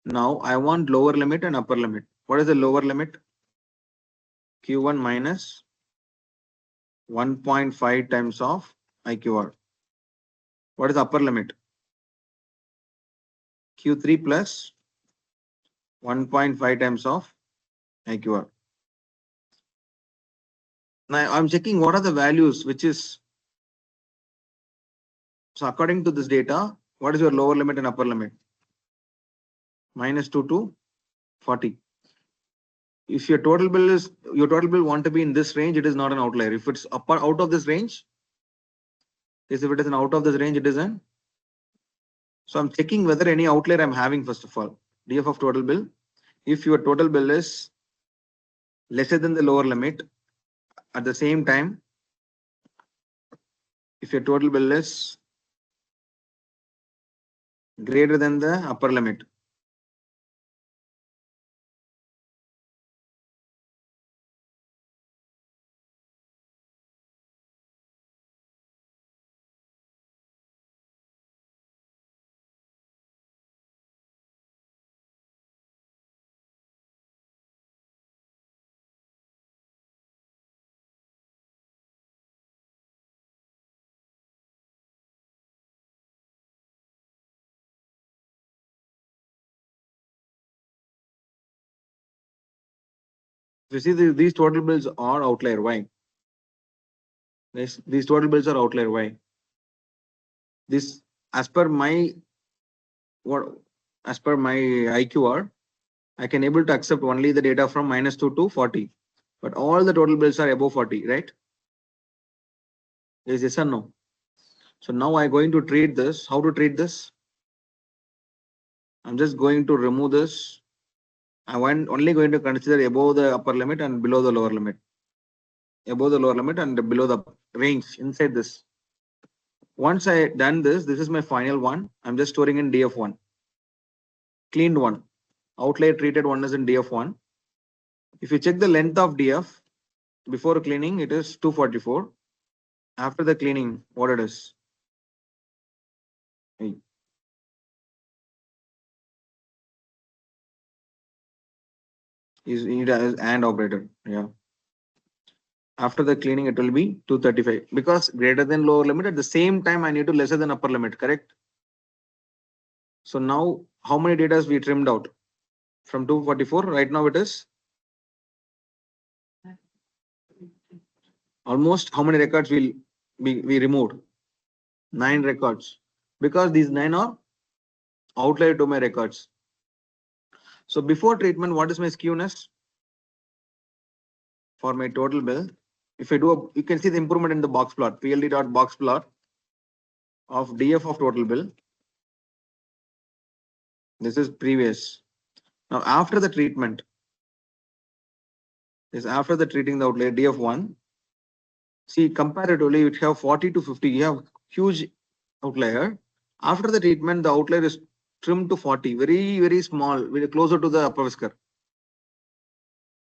Now, I want lower limit and upper limit. What is the lower limit? Q1 minus 1.5 times of IQR. What is the upper limit? Q3 plus 1.5 times of IQR. Now, I'm checking what are the values, which is, so according to this data, what is your lower limit and upper limit? Minus 2 to 40. If your total bill want to be in this range, it is not an outlier. If it's out of this range, if it is an out of this range, it is an. So I'm checking whether any outlier I'm having first of all. DF of total bill. If your total bill is lesser than the lower limit, at the same time, if your total bill is greater than the upper limit, you see these total bills are outlier. Why? These total bills are outlier. Why? This, as per my IQR, I can able to accept only the data from minus 2 to 40, but all the total bills are above 40, right? Is yes or no? So now I'm going to treat this. How to treat this? I'm just going to remove this. I'm only going to consider above the upper limit and below the lower limit. Above the lower limit and below the range inside this. Once I done this, this is my final one. I'm just storing in DF1. Cleaned one. Outlier treated one is in DF1. If you check the length of DF, Before cleaning, it is 244. After the cleaning, what it is? Hey, is it as and operator? Yeah. After the cleaning, it will be 235 because greater than lower limit. At the same time, I need to lesser than upper limit. Correct. So now, how many data we trimmed out from 244? Right now, it is almost how many records we removed? 9 records because these 9 are outlier to my records. So before treatment, what is my skewness for my total bill? If I do you can see the improvement in the box plot, PLD dot box plot of DF of total bill. This is previous. Now after the treatment, is after the treating the outlier DF1. See comparatively, it have 40 to 50. You have huge outlier. After the treatment, the outlier is trimmed to 40, very small, very closer to the upper whisker.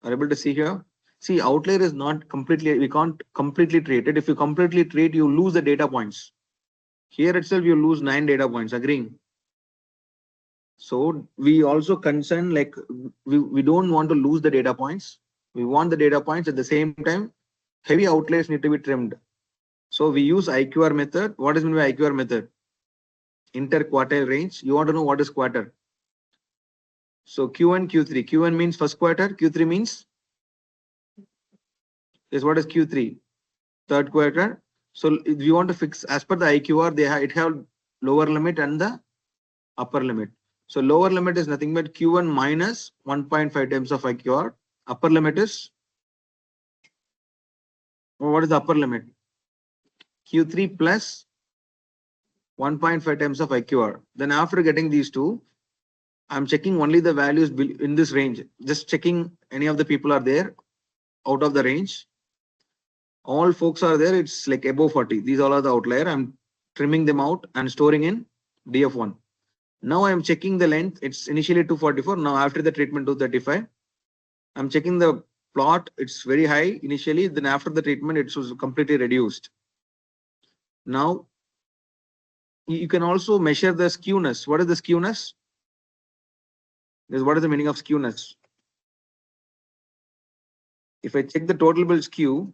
Are able to see here? See, outlier is not completely, we can't completely treat it. If you completely treat, you lose the data points. Here itself, you lose 9 data points, agreeing. So we also concern like we don't want to lose the data points. We want the data points at the same time. Heavy outliers need to be trimmed. So we use IQR method. What is meant by IQR method? Interquartile range. You want to know what is quarter. So Q1, Q3. Q1 means first quarter. Q3 means is what is Q3? Third quarter. So if you want to fix as per the IQR, it have lower limit and the upper limit. So lower limit is nothing but Q1 minus 1.5 times of IQR. Upper limit is, what is the upper limit? Q3 plus 1.5 times of IQR. Then after getting these two, I'm checking only the values in this range. Just checking any of the people are there out of the range. All folks are there. It's like above 40. These all are the outlier. I'm trimming them out and storing in DF1. Now I'm checking the length. It's initially 244. Now after the treatment 235, I'm checking the plot. It's very high initially. Then after the treatment, it was completely reduced. Now you can also measure the skewness. What is the skewness? What is the meaning of skewness? If I check the total bill skew,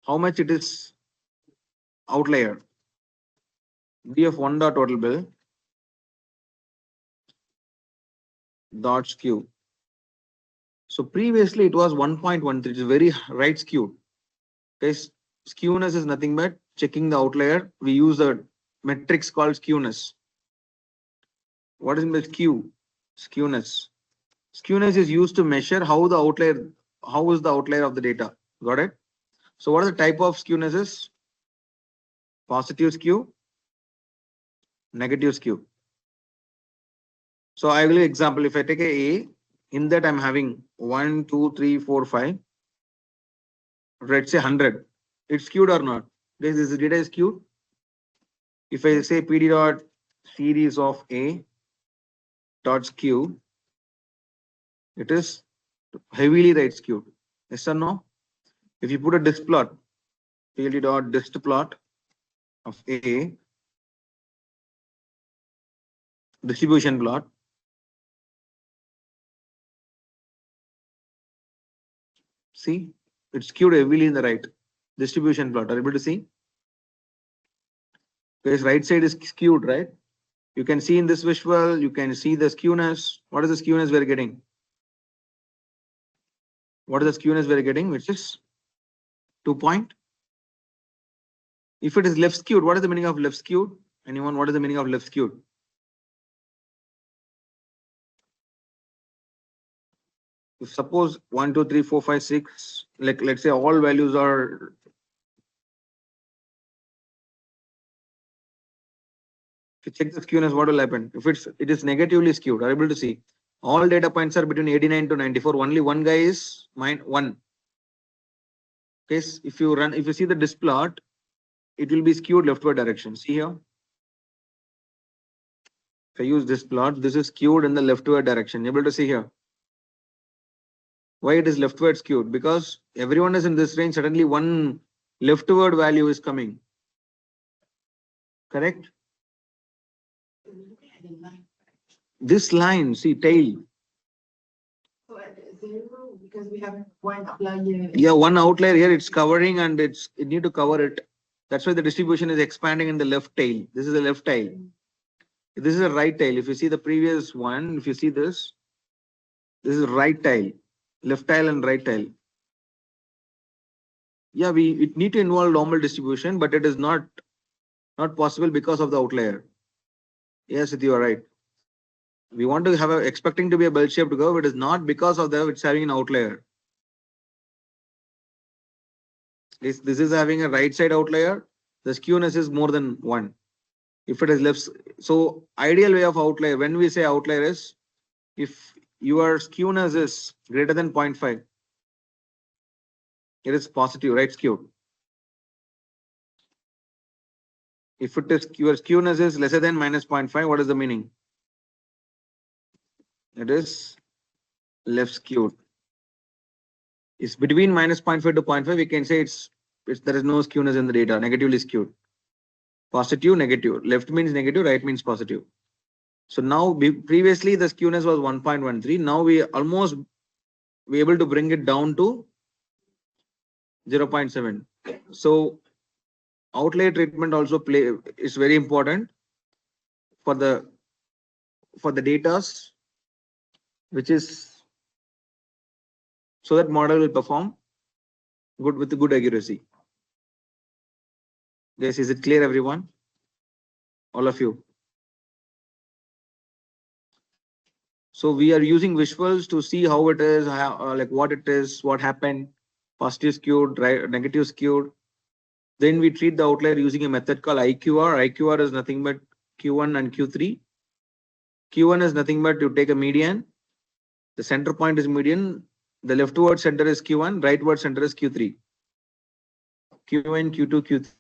how much it is outlier? DF1 dot total bill dot skew. So previously it was 1.13, which is very right skewed. Okay, skewness is nothing but checking the outlier. We use a metrics called skewness. What is the skew? Skewness. Skewness is used to measure how the outlier, how is the outlier of the data. Got it? So what are the type of skewnesses? Positive skew, negative skew. So I will example, if I take a, in that I'm having 1, 2, 3, 4, 5. Let's say 100. It's skewed or not? This data is skewed. If I say PD dot series of A dot skew, it is heavily right skewed. Yes or no? If you put a dist plot, PD dot dist plot of A, distribution plot, see, it's skewed heavily in the right. Distribution plot, are you able to see? Because right side is skewed, right? You can see in this visual, you can see the skewness. What is the skewness we're getting? What is the skewness we're getting, which is 2 point? If it is left skewed, what is the meaning of left skewed? Anyone, what is the meaning of left skewed? If suppose 1, 2, 3, 4, 5, 6, like let's say all values are, if you check the skewness, what will happen? If it is negatively skewed, are able to see all data points are between 89 to 94. Only one guy is -1. Case if you see the disk plot, it will be skewed leftward direction. See here. If I use this plot, this is skewed in the leftward direction. Able to see here. Why it is leftward skewed? Because everyone is in this range, suddenly one leftward value is coming. Correct? This line, see tail. So at zero, because we have one outlier. Yeah, one outlier here, it's covering and it need to cover it. That's why the distribution is expanding in the left tail. This is the left tail. This is a right tail. If you see the previous one, if you see this is right tail, left tail and right tail. Yeah, it need to involve normal distribution, but it is not possible because of the outlier. Yes, you are right. We want to have expecting to be a bell-shaped curve. It is not because of it's having an outlier. This is having a right side outlier. The skewness is more than one. If it is left, so ideal way of outlier, when we say outlier is if your skewness is greater than 0.5, it is positive, right skewed. If it is your skewness is lesser than minus 0.5, what is the meaning? It is left skewed. It's between minus 0.5 to 0.5. We can say it's there is no skewness in the data, negatively skewed. Positive, negative. Left means negative, right means positive. So now previously the skewness was 1.13. Now we almost be able to bring it down to 0.7. So outlier treatment also is very important for the datas, which is so that model will perform good with good accuracy. Yes, is it clear, everyone? All of you. So we are using visuals to see how it is, like what it is, what happened, positive skewed, right, negative skewed. Then we treat the outlier using a method called IQR. IQR is nothing but Q1 and Q3. Q1 is nothing but you take a median. The center point is median. The leftward center is Q1, rightward center is Q3. Q1, Q2,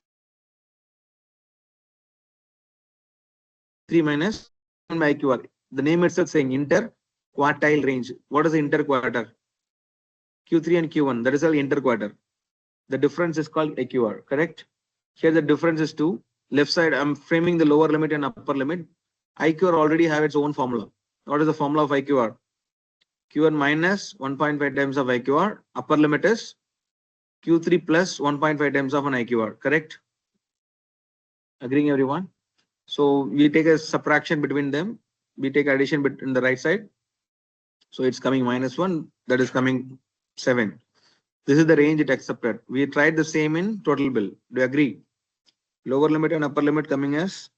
Q3 minus by IQR. The name itself saying inter quartile range. What is the inter quarter? Q3 and Q1. That is all inter quarter. The difference is called IQR, correct? Here the difference is 2. Left side, I'm framing the lower limit and upper limit. IQR already have its own formula. What is the formula of IQR? Q1 minus 1.5 times of IQR. Upper limit is Q3 plus 1.5 times of an IQR, correct? Agreeing, everyone? So we take a subtraction between them. We take addition in the right side. So it's coming -1. That is coming 7. This is the range it accepted. We tried the same in total bill. Do you agree? Lower limit and upper limit coming as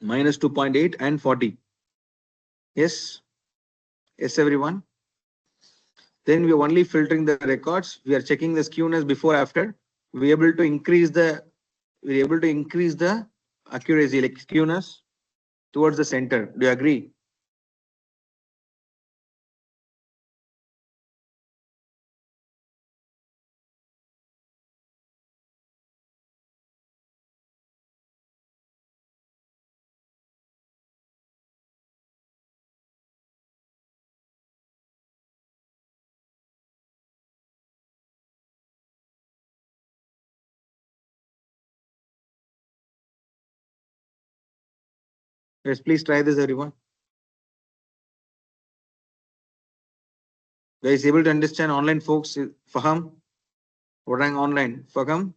-2.8 and 40. Yes? Yes, everyone? Then we are only filtering the records. We are checking the skewness before, after. We're able to increase the accuracy, like skewness towards the center. Do you agree? Yes, please try this, everyone. Guys, able to understand online, folks? Faham? Orang online. Faham?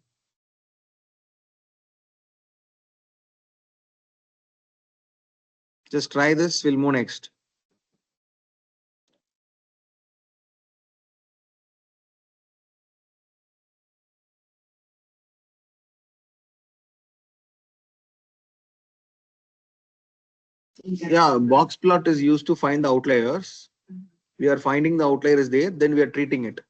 Just try this. We'll move next. Yeah, box plot is used to find the outliers. We are finding the outlier is there, then we are treating it.